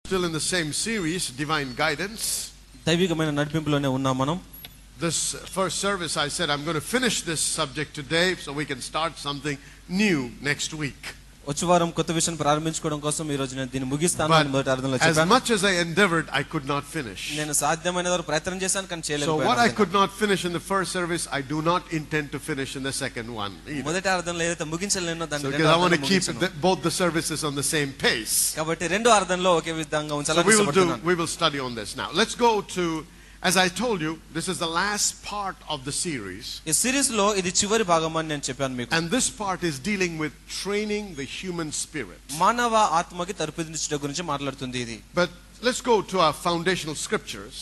Still in the same series, Divine Guidance. దైవికమైన నడిపింపులోనే ఉన్నాం మనం. This first service I said I'm going to finish this subject today so we can start something new next week. వచ్చే వారం కొత్త విషయం ప్రారంభించుకోవడం కోసం ఈ రోజు నేను దీన్ని ముగిస్తాను అని మొదటి అర్థంలో As చెప్పాను. much as I endeavored, I could not finish. నేను సాధ్యమైన వరకు ప్రయత్నం చేశాను కానీ So చేయలేకపోయాను. what I could not finish in the first service, I do not intend to finish in the second one either. మొదటి అర్థంలో ఏదైతే ముగించలేనో So దాన్ని because I want to keep ముగించను. both the services on the same pace. కాబట్టి రెండో అర్థంలో ఒకే విధంగా So ఉంచాలని ఇష్టపడుతున్నాను. we will study on this now. Let's go to, as I told you, this is the last part of the series. ఈ series లో ఇది చివరి భాగం అని నేను చెప్పాను మీకు. And this part is dealing with training the human spirit. మానవ ఆత్మకి తరపుదించుట గురించి మాట్లాడుతుంది ఇది. But let's go to our foundational scriptures.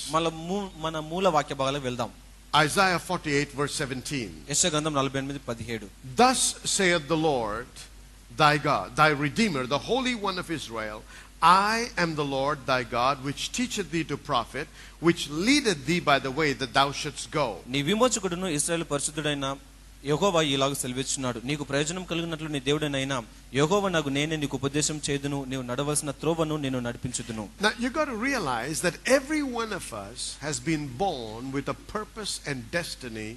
మన మూల వాక్య భాగాలకు వెళ్దాం. Isaiah 48 verse 17. యెషయా గ్రంథం 48:17. Thus saith the Lord thy God, thy Redeemer, the Holy One of Israel, I am the Lord thy God, which teacheth thee to profit, which leadeth thee by the way that thou shouldst go. నీ విమోచకుడును ఇశ్రాయేలు పరిశుద్ధుడైన యెహోవా ఇలాగ సెలవిస్తున్నాడు, నీకు ప్రయోజనం కలిగినట్లు నీ దేవుడైన యెహోవా నాకు నేనే నీకు ఉపదేశం చేయుదును, నీవు నడవలసిన త్రోవను నేను నడిపించుదును. Now you got to realize that every one of us has been born with a purpose and destiny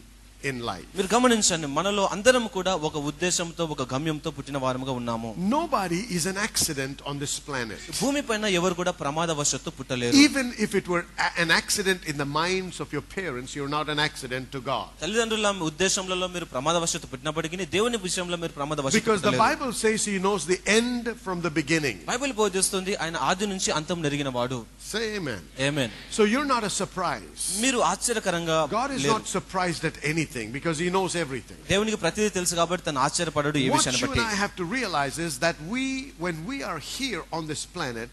in life. మీరు గమనించండి, మనలో అందరం కూడా ఒక ఉద్దేశంతో ఒక గమ్యంతో పుట్టిన వారముగా ఉన్నాము. Nobody is an accident on this planet. భూమిపైన ఎవరు కూడా ప్రమాదవశాత్తు పుట్టలేరు. Even if it were an accident in the minds of your parents, you're not an accident to God. తల్లిదండ్రుల ఉద్దేశంలో మీరు ప్రమాదవశాత్తు పుట్టినప్పటికీ దేవుని విషయంలో మీరు ప్రమాదవశాత్తు Because the పుట్టలేరు. Bible says he knows the end from the beginning. Bible బోధిస్తుంది ఆయన ఆది నుంచి అంతం నెరిగిన వాడు. Say amen. Amen. So you're not a surprise. మీరు ఆశ్చర్యకరంగా God is not surprised at anything because he knows everything. దేవునికి ప్రతిదీ తెలుసు కాబట్టి తను ఆశ్చర్యపడడు ఈ What విషయాన్ని you బట్టి. and I have to realize is that when we are here on this planet,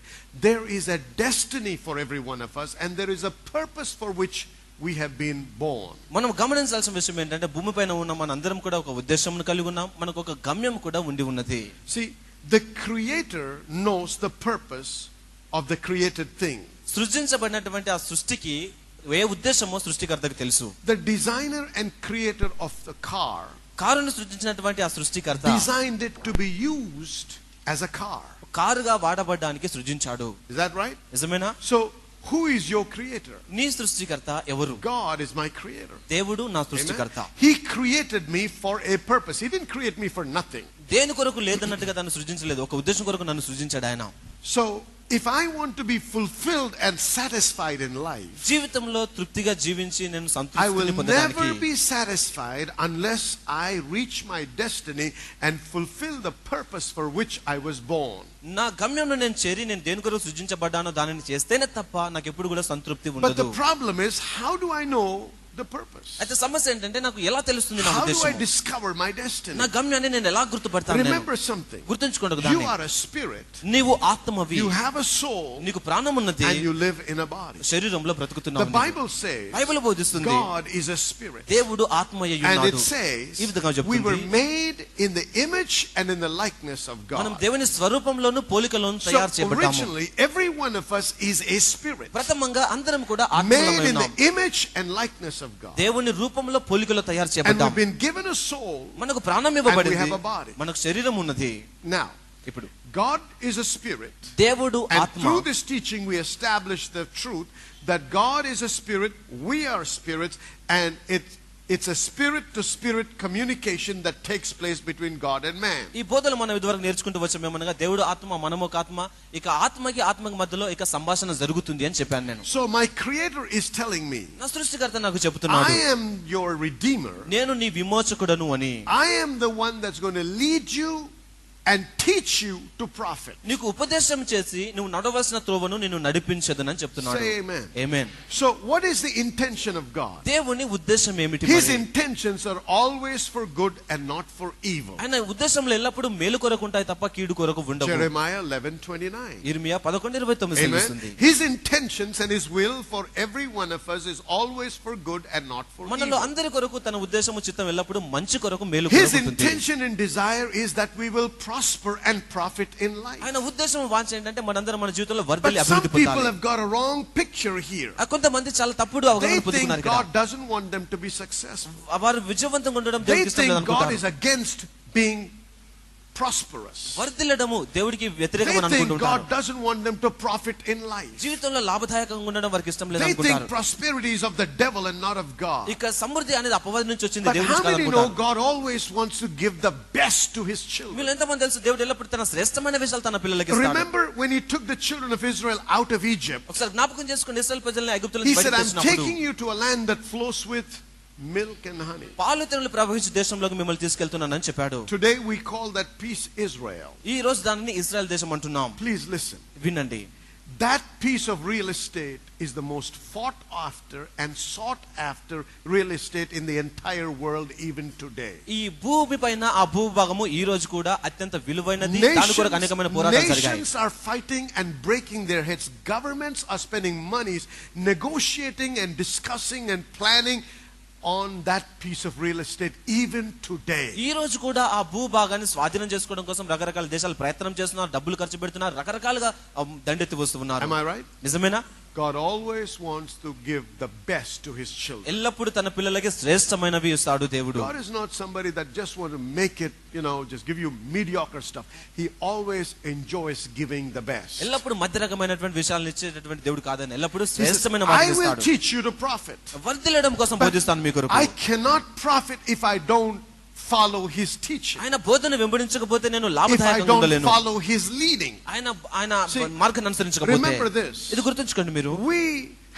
there is a destiny for every one of us and there is a purpose for which we have been born. మనం గమనించాల్సిన విషయం ఏంటంటే భూమిపైన ఉన్న మనందరం కూడా ఒక ఉద్దేశం కలిగి ఉన్నాం, మనకు ఒక గమ్యం కూడా ఉండి ఉన్నది. See, the creator knows the purpose of the created thing. సృజించబడినటువంటి ఆ సృష్టికి ఏ ఉద్దేశమో సృష్టికర్తకి తెలుసు. The designer and creator of the car కారును సృజించినటువంటి ఆ సృష్టికర్త designed it to be used as a car. కారుగా వాడబడడానికి సృజించాడు. Is that right? నిజమేనా? So who is your creator? నీ సృష్టికర్త ఎవరు? God is my creator. దేవుడు నా Amen? సృష్టికర్త. He created me for a purpose. He didn't create me for nothing. దేని కొరకు లేదన్నట్టుగా నన్ను సృజించలేదు, ఒక ఉద్దేశం కొరకు నన్ను సృజించాడు ఆయన. So if I want to be fulfilled and satisfied in life, జీవితంలో తృప్తిగా జీవించి నేను I సంతృప్తిని will పొందడానికి never be satisfied unless I reach my destiny and fulfill the purpose for which I was born. నా గమ్యంలో నేను చేరి నేను దేని కొరకు సృజించబడ్డానో దానిని చేస్తేనే తప్ప నాకు ఎప్పుడు కూడా సంతృప్తి But ఉండదు. the problem is, how do I know the purpose? అయితే సమస్య ఏంటంటే నాకు ఎలా తెలుస్తుంది నా How do I ఉద్దేశం? discover my destiny? నా గమ్యాన్ని నేను ఎలా గుర్తుపడతాను? Remember something. గుర్తుంచుకోండి You దాన్ని. are a spirit. నీవు ఆత్మవి, You have a soul నీకు ప్రాణం ఉన్నది, and you live in a body. శరీరంలో The బ్రతుకుతున్నావు. Bible says బైబిల్ బోధిస్తుంది God is a spirit. దేవుడు ఆత్మయ్య And it ఉన్నాడు. says ఈ విధంగా we were చెప్తుంది, made in the image and in the likeness of మనం God. దేవుని స్వరూపంలోను పోలికలోను So తయారు చేయబడ్డాము. originally every one of us is a spirit ప్రథమంగా అందరం కూడా made ఆత్మలమై in the ఉన్నాం. image and likeness of God. దేవుని రూపంలో పోలికలో తయారు And చేయబడ్డాం. we've been given a soul. మనకు ప్రాణం And we ఇవ్వబడింది, have a body. మనకు శరీరం ఉన్నది. Now, ఇప్పుడు God is a spirit. దేవుడు And ఆత్మ. through this teaching we establish the truth that God is a spirit, we are spirits, and it's a spirit to spirit communication that takes place between God and man. ఈ బోధలు మనం ఇదివరకు నేర్చుకుంటూ వచ్చామేమనగా దేవుడు ఆత్మ, మనము ఒక ఆత్మ, ఇక ఆత్మకి మధ్యలో ఇక సంభాషణ జరుగుతుంది అని చెప్పాను నేను. So my creator is telling me, నా సృష్టికర్త నాకు చెబుతున్నాడు, I am your redeemer. నేను నీ విమోచకుడను అని. I am the one that's going to lead you and teach you to profit. నీకు ఉపదేశం చేసి నువ్వు నడవలసిన త్రోవను నేను నడిపించదనని చెప్తున్నాడు. Say amen. Amen. So what is the intention of God? దేవుని ఉద్దేశం ఏమిటి? His మరి? intentions are always for good and not for evil. ఆయన ఉద్దేశంలో ఎల్లప్పుడూ మేలు కొరకు ఉంటాయి తప్ప కీడు కొరకు ఉండవు. Jeremiah 11:29. ఇర్మియా 11:29 సెలవిస్తుంది. Amen. His intentions and his will for every one of us is always for good and not for మనలో evil. అందరి కొరకు తన ఉద్దేశము చిత్తం ఎల్లప్పుడూ మంచి కొరకు మేలు His కొరకు ఉంటుంది. intention and desire is that we will prosper and profit in life. ఆయన ఉద్దేశం వాంఛ ఏంటంటే మనందరం మన జీవితంలో But వర్ధిల్లి some అభివృద్ధి people పొందాలి. have got a wrong picture here. కొంతమంది చాలా తప్పుడు They అవగాహన think పొందుకున్నారు ఇక్కడ. God doesn't want them to be successful. వారు విజయవంతంగా ఉండడం They దేవునికి ఇష్టం think God లేదనుకుంటారు. is against being prosperous. వర్ధిల్లడము దేవుడికి They వ్యతిరేకమని think అనుకుంటుంటారు. God doesn't want them to profit in life. జీవితంలో లాభదాయకంగా ఉండడం వారికి ఇష్టం లేదు They think అనుకుంటారు. prosperity is of the devil and not of God. ఇక సమృద్ధి అనేది అపవాది నుంచి వచ్చింది, But దేవుడి how నుంచి many కాదనుకుంటారు. know God always wants to give the best to His children? వీళ్ళు ఎంతమంది తెలుసు దేవుడు ఎల్లప్పుడూ తన శ్రేష్టమైన విషయాలు తన పిల్లలకి ఇస్తాడు. Remember when He took the children of Israel out of Egypt? ఒకసారి జ్ఞాపకం చేసుకుని ఇశ్రాయేలు ప్రజల్ని ఐగుప్తు He నుంచి said, బయటకు I'm తెచ్చినప్పుడు taking you to a land that flows with milk and honey. పాలు తేనెలు ప్రవహించే దేశంలోకి మిమ్మల్ని తీసుకెళ్తున్నానని చెప్పాడు. Today we call that piece Israel. ఈ రోజు దానిని ఇశ్రాయేల్ దేశం అంటున్నాం. Please listen. వినండి. That piece of real estate is the most fought after and sought after real estate in the entire world even today. ఈ భూమి పైన ఆ భూభాగము ఈ రోజు కూడా అత్యంత విలువైనది. దాని కొరకు అనేకమైన పోరాటాలు జరిగాయి. Nations are fighting and breaking their heads. Governments are spending monies negotiating and discussing and planning on that piece of real estate even today. ఈ రోజు కూడా ఆ భూభాగాన్ని స్వాధీనం చేసుకోవడం కోసం రకరకాల దేశాలు ప్రయత్నం చేస్తున్నారు, డబ్బులు ఖర్చు పెడుతున్నారు, రకరకాలుగా దండెత్తి వస్తున్నారు. Am I right? నిజమేనా? God always wants to give the best to His children. ఎల్లప్పుడూ తన పిల్లలకి శ్రేష్టమైనవి ఇస్తాడు దేవుడు. God is not somebody that just want to make it, just give you mediocre stuff. He always enjoys giving the best. ఎల్లప్పుడూ మధ్య రకమైనటువంటి విషయాలను ఇచ్చేటటువంటి దేవుడు కాదని ఎల్లప్పుడూ He says, శ్రేష్టమైన I వాటిని will ఇస్తాడు. teach you to profit. వర్ధిల్లడం కోసం బోధిస్తాను మీ కొరకు. I cannot profit if I don't follow His teaching. ఆయన బోధన వెంబడించకపోతే నేను If I లాభదాయకంగా don't ఉండలేను. follow His leading. ఆయన See, మార్గాన్ని అనుసరించకపోతే. remember this. ఇది గుర్తుంచుకోండి మీరు. We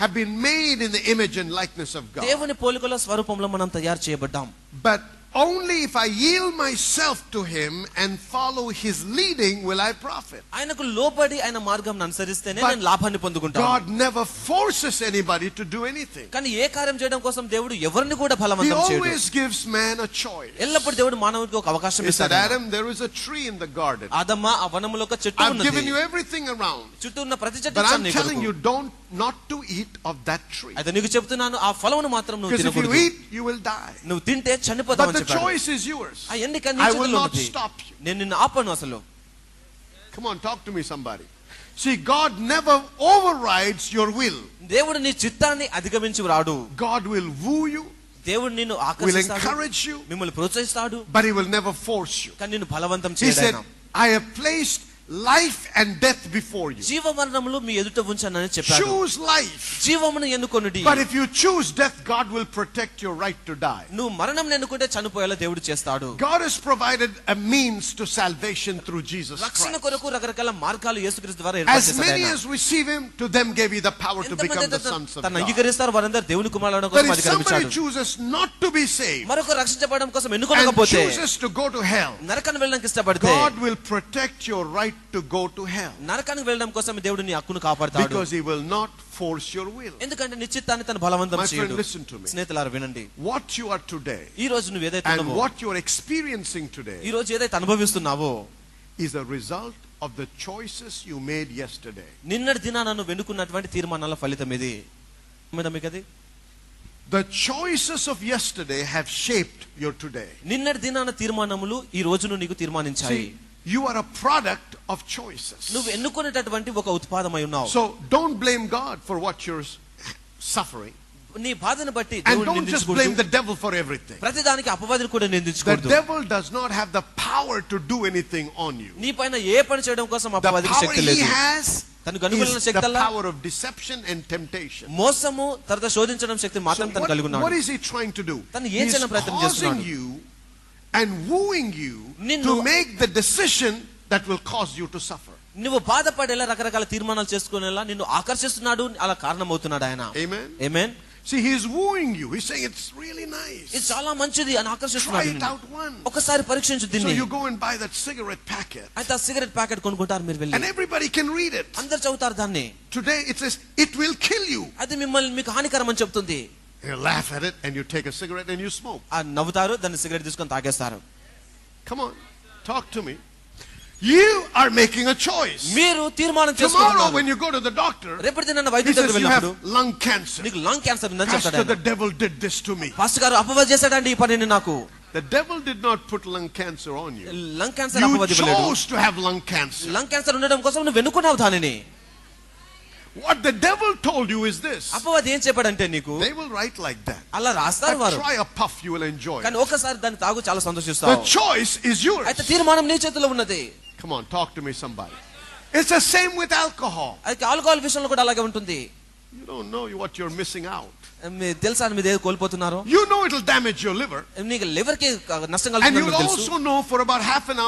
have been made in the image and likeness of God. దేవుని పోలికలో స్వరూపంలో మనం తయారు చేయబడ్డాం. But only if I yield myself to Him and follow His leading will I profit. ఆయనకు లోబడి ఆయన మార్గం అనుసరిస్తేనే But నేను లాభాన్ని పొందుకుంటాను. God never forces anybody to do anything. కానీ ఏ కార్యం చేయడం కోసం దేవుడు ఎవరిని కూడా He బలవంతం చేయడు. always gives man a choice. ఎల్లప్పుడూ దేవుడు మానవుడికి ఒక అవకాశం He said, ఇస్తాడు. Adam, there is a tree in the garden. Adamma ఆ వనములో ఒక చెట్టు I've ఉన్నది. given you everything around. చుట్టూ ఉన్న ప్రతి చెట్టు But ఇచ్చాను I'm నీ telling కొరకు. you, not to eat of that tree. అయితే నీకు చెప్తున్నాను ఆ ఫలమును మాత్రం నువ్వు Because if you తినకూడదు. eat, you will die. నువ్వు తింటే But చనిపోతావని the చెప్పాడు. choice is yours. ఆ ఎన్నిక నీ I will చేతుల్లో not ఉంది. stop you. నేను నిన్ను ఆపను అసలు. Come on, talk to me, somebody. See, God never overrides your will. దేవుడు నీ చిత్తాన్ని అధిగమించి రాడు. God will woo you, దేవుడు నిన్ను will ఆకర్షిస్తాడు, encourage you, మిమ్మల్ని ప్రోత్సహిస్తాడు, but He will never force you. కానీ నిన్ను బలవంతం He said, చేయడు. I have placed life and death before you. జీవ మరణములు మీ ఎదుట ఉంచానని చెప్పాడు. Choose life. జీవమును ఎన్నుకొనుడి. But if you choose death, God will protect your right to die. నువ్వు మరణం ఎన్నుకుంటే చనిపోయేలా దేవుడు చేస్తాడు. God has provided a means to salvation through Jesus రక్షణ Christ. కొరకు రకరకాల మార్గాలు యేసుక్రీస్తు ద్వారా ఏర్పాటు As చేశాడు many ఆయన. as receive Him, to them gave He the power to become the sons of తన God. అంగీకరిస్తారు వారందరూ దేవుని కుమారులను But కోసం if అధికారం somebody ఇచ్చాడు. chooses not to be saved మరొక రక్షించబడడం కోసం and ఎన్నుకోకపోతే chooses to go to hell, నరకానికి వెళ్ళడానికి ఇష్టపడితే God will protect your right to go to hell. నరకానికి వెళ్ళడం కోసం దేవుడు నీ హక్కును కాపాడతాడు. Because He will not force your will. ఎందుకంటే నీ చిత్తాన్ని తన బలవంతం My friend, చేయడు. listen to me. స్నేహితులారా వినండి. What you are today ఈ రోజు నువ్వు ఏదైతే and ఉన్నావో, what you are experiencing ఈ today రోజు ఏదైతే అనుభవిస్తున్నావో is a result of the choices you made yesterday. నిన్నటి దినాన నువ్వు వెనుకున్నటువంటి తీర్మానాల ఫలితం ఇది. మీకు అది The choices of yesterday have shaped your today. నిన్నటి దినాన తీర్మానములు ఈ రోజును నీకు తీర్మానించాయి. See, you are a product of choices. నువ్వు ఎన్నుకునేటటువంటి ఒక ఉత్పాదమై ఉన్నావు. So don't blame God for what you're suffering. నీ బాధను బట్టి And దేవుడిని don't just blame నిందించకూడదు. the devil for everything. ప్రతి దానికి అపవాదిని కూడా The నిందించకూడదు. devil does not have the power to do anything on you. నీ పైన ఏ పని చేయడం కోసం The అపవాదికి power శక్తి he లేదు. has తనకు అనుకూలమైన is Shakti the Allah power of deception and temptation. మోసము తర్వాత శోధించడం శక్తి So మాత్రం తను కలిగి what ఉన్నాడు. is he trying to do? తను ఏం He's చేయడానికి ప్రయత్నం causing చేస్తున్నాడు? you and wooing you నిన్ను- to make the decision that will cause you to suffer. నువ్వు బాధపడేలా రకరకాల తీర్మానాలు చేసుకునేలా నిన్ను ఆకర్షిస్తున్నాడు, అలా కారణమవుతున్నాడు ఆయన. Amen. Amen. See, he's wooing you. He's saying it's really ఇది nice. చాలా మంచిది అని Try ఆకర్షిస్తున్నాడు it నిన్ను. out once. ఒకసారి పరీక్షించు So దీన్ని. you go and buy that cigarette packet. అయితే ఆ సిగరెట్ ప్యాకెట్ కొనుక్కుంటారు మీరు వెళ్ళి. And everybody can read it. అందరు చదువుతారు దాన్ని. Today it says, it will kill you. అది మిమ్మల్ని మీకు హానికరం అని చెప్తుంది. You laugh at it and you take a cigarette and you smoke. ఆ నవ్వుతారు, దాన్ని సిగరెట్ తీసుకొని తాగేస్తారు. Come on, talk to me. You are making a choice. మీరు తీర్మానం Tomorrow చేసుకుంటున్నారు. when you go to the doctor, రేపటి దినాన he వైద్యుడి says దగ్గరికి you have వెళ్ళినప్పుడు lung cancer. నీకు లంగ్ క్యాన్సర్ ఉందని Pastor, చెప్తాడు the ఆయన. devil did this to me. Pastor గారు అపవాది చేశాడండి ఈ పనిని నాకు. The devil did not put lung cancer on you. Lung cancer You అపవాది ఇవ్వలేడు. chose to have lung cancer. Lung cancer ఉండడం కోసం నువ్వు వెనుకున్నావు దానిని. What the devil told told you is this. అపవాది ఏం చెప్పాడంటే నీకు They will write like that. అలా రాస్తారు But వారు, try a puff, you will enjoy. కానీ ఒకసారి దాన్ని తాగు చాలా The సంతోషిస్తావు. choice is yours. అయితే తీర్మానం నీ చేతిలో ఉన్నది. Come on, talk to me, somebody. It's the same with alcohol. అయితే ఆల్కహాల్ విషయంలో కూడా అలాగే ఉంటుంది. You don't know what you're missing out. మీకు తెలుసా మీరు ఏది కోల్పోతున్నారో? You know it'll damage your liver. నీకు లివర్ కి నష్టం And కలుగుతుందని you'll మీకు తెలుసు. also know for about half an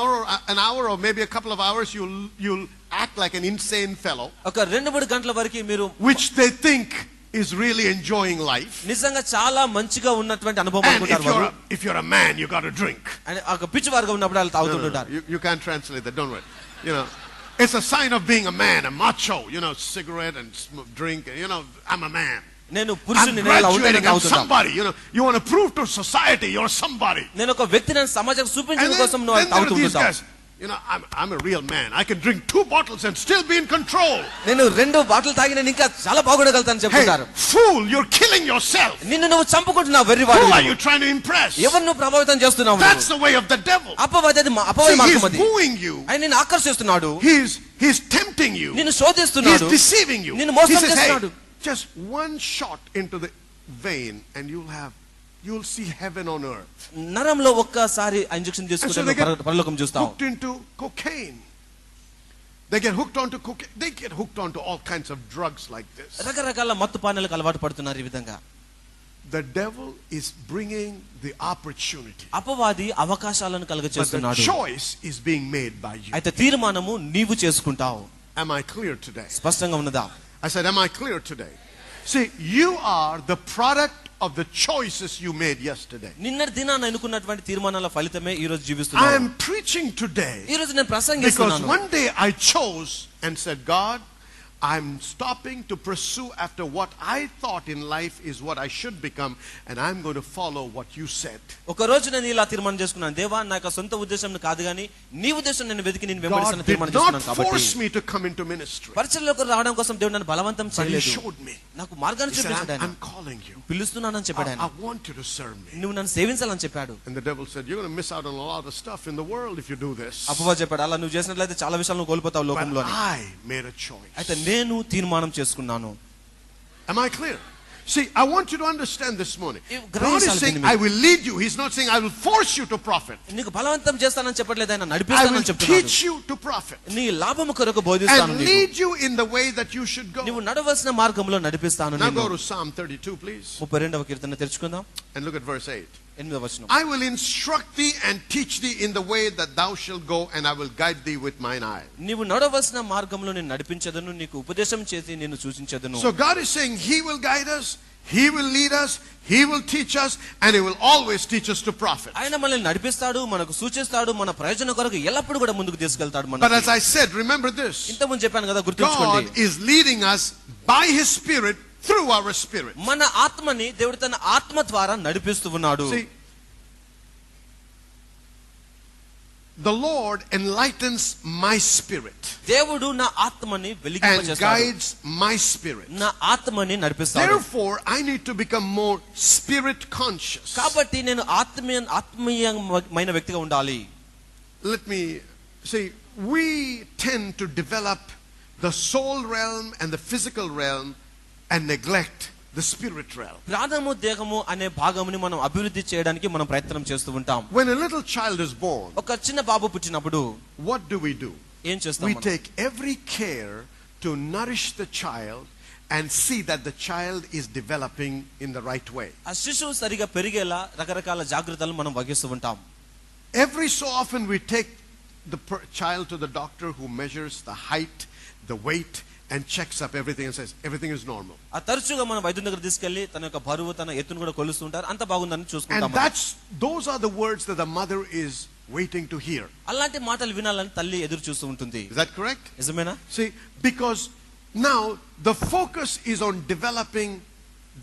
hour or maybe a couple of hours, you'll act like an insane fellow, ఒక 2-3 గంటల వరకు మీరు which they think is really enjoying life. నిజంగా చాలా మంచిగా ఉన్నటువంటి అనుభవం And అనుకుంటారు వారు. if you're a man, you got to drink. అని ఒక పిచ్చివారుగా ఉన్నప్పుడు వాళ్ళు No, no, తాగుతుంటారు. you can't translate that. Don't worry. You know, it's a sign of being a man, a macho. You know, cigarette and drink. You know, I'm a man. నేను I'm పురుషుని, నేను ఇలా ఉంటాను, graduating. I'm తాగుతుంటాను. somebody. You know, you want to prove to society you're somebody. నేను ఒక వ్యక్తిని సమాజం And చూపించడం కోసం then నువ్వు there are these తాగుతుంటావు. guys. You know, I'm a real man. I can drink 2 bottles and still be in control. నేను 2 bottle తాగి నేను ఇంకా చాలా బాగుండగలుగుతాను Hey, చెప్తుంటారు. fool, you're killing yourself. నిన్ను నువ్వు చంపుకుంటున్నావు, Who వెర్రివాడు. are you trying to impress? ఎవరు నువ్వు ప్రభావితం చేస్తున్నావు? That's the way of the devil. అపవాది See, మార్గం he's అది. wooing you. ఆయన నిన్ను ఆకర్షిస్తున్నాడు, He's tempting you. నిన్ను He's శోధిస్తున్నాడు, deceiving you. నిన్ను మోసం He says, hey, చేస్తున్నాడు. just one shot into the vein and you'll see heaven on earth. నరంలో ఒక్కసారి ఇంజెక్షన్ And so తీసుకుంటే they నువ్వు get పరలోకం చూస్తావు. hooked into cocaine. They get hooked onto cocaine. They get hooked onto all kinds of drugs like this. రకరకాల మత్తు పానీయాలకు అలవాటు పడుతున్నారు ఈ విధంగా. The devil is bringing the opportunity. అపవాది అవకాశాలను But the కలుగచేస్తున్నాడు. choice is being made by you. అయితే తీర్మానము నీవు చేసుకుంటావు. Am I clear today? స్పష్టంగా ఉన్నదా? I said, am I clear today? See, you are the product of the choices you made yesterday. నిన్నటి దినాన అనుకున్నటువంటి తీర్మానాల ఫలితమే ఈ రోజు I జీవిస్తున్నాను. am preaching today ఈ రోజు నేను because ప్రసంగిస్తున్నాను. one day I chose and said, God, I'm stopping to pursue after what I thought in life is what I should become, and I'm going to follow what you said. ఒక రోజు నేను ఇలా తీర్మానం చేసుకున్నాను, దేవా నా యొక్క సొంత ఉద్దేశం కాదు గానీ నీ ఉద్దేశం నేను వెతికి నేను వెంబడిస్తాను God did తీర్మానం not చేసుకున్నాను. కాబట్టి force me to come into ministry, పరిచర్యలోకి రావడం కోసం దేవుడు నన్ను బలవంతం but He చేయలేదు, showed me. నాకు మార్గాన్ని He said, చూపించాడు ఆయన. I'm calling you. పిలుస్తున్నానని చెప్పాడు ఆయన. I want you to serve me. నువ్వు నన్ను సేవించాలని చెప్పాడు. And the devil said, you're going to miss out on a lot of stuff in the world if you do this. అపవాది చెప్పాడు, అలా నువ్వు చేసినట్లయితే చాలా విషయాలు నువ్వు కోల్పోతావు But లోకంలో. I made a choice. అయితే నేను తీర్మానం చేసుకున్నాను. Am I clear? See, I want you to understand this morning. God Grace is saying, alpini I will lead you. He's not saying, I will force you to profit. నీకు బలవంతం చేస్తానని చెప్పట్లేదు, ఆయన I will నడిపిస్తానని చెప్తున్నాడు. teach you to profit నీ లాభము కొరకు బోధిస్తాను and నీకు. lead you in the way that you should go. నువ్వు నడవలసిన మార్గంలో నడిపిస్తాను Now నిన్ను. go to Psalm 32, please, 32వ Keerthana తెరుచుకుందాం. and look at verse 8. 8వ వచనం. I will instruct thee and teach thee in the way that thou shalt go, and I will guide thee with mine eye. నీవు నడవలసిన మార్గంలో నేను నడిపించదను, నీకు ఉపదేశం చేసి నేను సూచించదను. So God is saying He will guide us, He will lead us, He will teach us, and He will always teach us to profit. ఆయన మనల్ని నడిపిస్తాడు, మనకు సూచిస్తాడు, మన ప్రయోజనం కొరకు ఎల్లప్పుడూ కూడా ముందుకు తీసుకెళ్తాడు But మనల్ని. as I said, remember this. ఇంతకుముందు చెప్పాను కదా, గుర్తుంచుకోండి. God is leading us by His Spirit through our spirit. మన ఆత్మని దేవుడు తన ఆత్మ ద్వారా నడిపిస్తూ ఉన్నాడు. See, the Lord enlightens my spirit దేవుడు నా ఆత్మని and వెలిగింపజేస్తాడు, guides my spirit. నా ఆత్మని నడిపిస్తాడు. Therefore, I need to become more spirit conscious. కాబట్టి నేను ఆత్మీయమైన వ్యక్తిగా ఉండాలి. Let me see, we tend to develop the soul realm and the physical realm and neglect the spirit realm. ప్రాణము దేహము అనే భాగముని మనం అభివృద్ధి చేయడానికి మనం ప్రయత్నం చేస్తూ ఉంటాం. When a little child is born, ఒక చిన్న బాబు పుట్టినప్పుడు what do? ఏం చేస్తాం We మనం? take every care to nourish the child and see that the child is developing in the right way. ఆ శిశువు సరిగా పెరిగేలా రకరకాల జాగ్రత్తలు మనం వహిస్తూ ఉంటాం. Every so often we take the child to the doctor who measures the height, the weight, and checks up everything and says everything is normal. ఆ తరచుగా మనం వైద్యుని దగ్గర తీసుకెళ్లి తన యొక్క బరువు తన ఎత్తును కూడా కొలుస్తూ ఉంటారు, అంత బాగుందని చూసుకుంటాం. And those are the words that the mother is waiting to hear. అలాంటి మాటలు వినాలని తల్లి ఎదురు చూస్తూ ఉంటుంది. Is that correct? నిజమేనా? See, because now the focus is on developing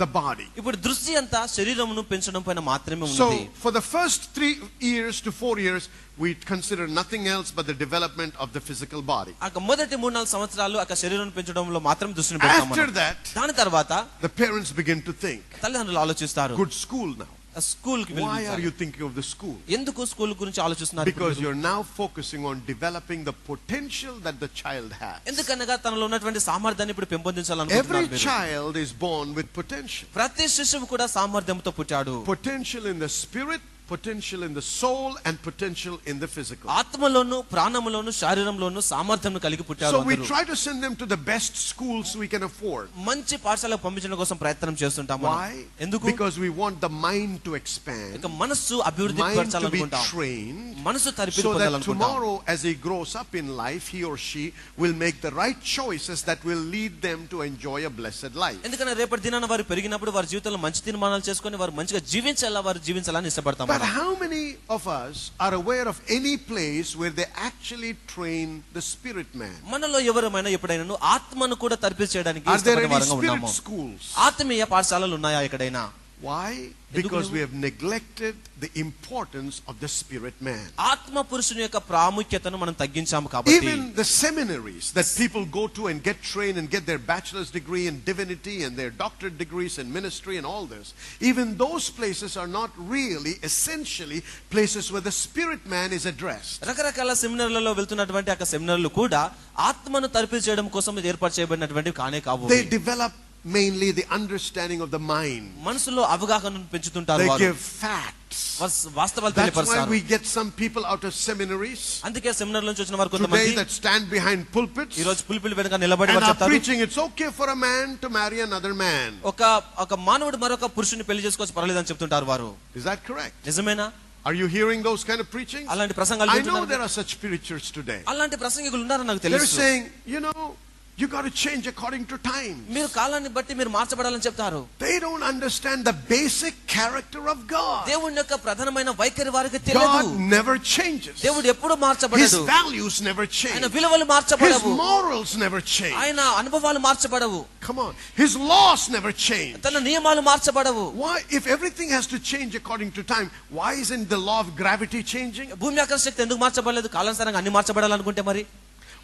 the body. ఇప్పుడు దృష్టి అంతా శరీరమును పెంచడం పైన మాత్రమే So ఉంది. for the first 3 years to 4 years we consider nothing else but the development of the physical body. ఆ మొదటి 3-4 సంవత్సరాలు ఆ శరీరం పెంచడంలో మాత్రం దృష్టిని పెడతాం After మనం. that, దాని తర్వాత the parents begin to think, తల్లిదండ్రులు ఆలోచిస్తారు, good school now, స్కూల్ కి Why are you thinking of the school? ఎందుకు స్కూల్ గురించి ఆలోచిస్తున్నారు Because you're now focusing on developing the potential that the child has. ఎందుకనగా తనలో ఉన్నటువంటి సామర్థ్యాన్ని ఇప్పుడు Every పెంపొందించాలనుకుంటున్నారు మీరు. child is born with potential. ప్రతి శిశువు కూడా సామర్థ్యంతో పుట్టాడు. Potential in the spirit, potential in the soul, and potential in the physical. ఆత్మలోను ప్రాణములోను శరీరంలోను సామర్థ్యం కలిగి పుట్టారు So we అందరూ. try to send them to the best schools we can afford. మంచి పాఠశాలకు పంపించడం కోసం ప్రయత్నం చేస్తుంటాం మనం. Why? ఎందుకు? Because we want the mind to expand, ఇక మనస్సు అభివృద్ధి mind to be పరచాలనుకుంటాం. trained, మనసు తరిపి so that పొందాలనుకుంటాం. tomorrow as he grows up in life, he or she will make the right choices that will lead them to enjoy a blessed life. ఎందుకంటే రేపటి దినాన వారు పెరిగినప్పుడు వారి జీవితంలో మంచి తీర్మానాలు చేసుకొని వారు మంచిగా జీవించాలని ఇష్టపడతాం But మనం. how many of us are aware of any place where they actually train the spirit man? మనలో ఎవరైనా ఎప్పుడైనా ఆత్మను కూడా తరిపి చేయడానికి Are there ఇష్టపడే any వారంగా spirit ఉన్నాము. schools? ఆత్మీయ పాఠశాలలు ఉన్నాయా ఎక్కడైనా? Why? Because we have neglected the importance of the spirit man. ఆత్మ పురుషుని యొక్క ప్రాముఖ్యతను మనం తగ్గించాము కాబట్టి Even the seminaries that people go to and get trained and get their bachelor's degree in divinity and their doctorate degrees in ministry and all this, even those places are not really essentially places where the spirit man is addressed. రకరకాల సెమినార్లలో వెళ్తున్నటువంటి ఆ సెమినార్లు కూడా ఆత్మను తరిపి చేయడం కోసం ఏర్పాటు చేయబడినటువంటి కానే కావు. They develop mainly the understanding of the mind. మనసులో అవగాహనను పెంచుతుంటారు They వారు. give facts. వాస్తవాలు That's why తెలియపరుస్తారు. we get some people out of seminaries అందుకే సెమినార్ నుంచి వచ్చిన వారు today కొంతమంది that stand behind pulpits ఈ రోజు పులిపిలి వెనుక నిలబడి and వారు are చెప్తారు preaching it's okay for a man to marry another man. ఒక మానవుడు మరొక పురుషుని పెళ్లి చేసుకోవచ్చు పర్వాలేదని చెప్తుంటారు వారు. Is that correct? నిజమేనా? Are you hearing those kind of preachings? అలాంటి ప్రసంగాలు I know వింటున్నారు. there are such preachers today. అలాంటి ప్రసంగికులు ఉన్నారని నాకు They're తెలుసు. saying, you know, you got to change according to time. మీరు కాలాన్ని బట్టి మీరు మార్చబడాలని చెప్తారు. They don't understand the basic character of God. దేవుని యొక్క ప్రధానమైన వైఖరి వారికి తెలియదు. God never changes. దేవుడు ఎప్పుడు His మార్చబడడు. values never ఆయన change. విలువలు His మార్చబడవు. morals never change. ఆయన అనుభవాలు మార్చబడవు. Come on. His laws never change. తన నియమాలు మార్చబడవు. Why, if everything has to change according to time, why isn't the law of gravity changing? భూమి ఆకర్షణ శక్తి ఎందుకు మార్చబడలేదు? కాలానుసారంగా అన్ని మార్చబడాలనుకుంటే మరి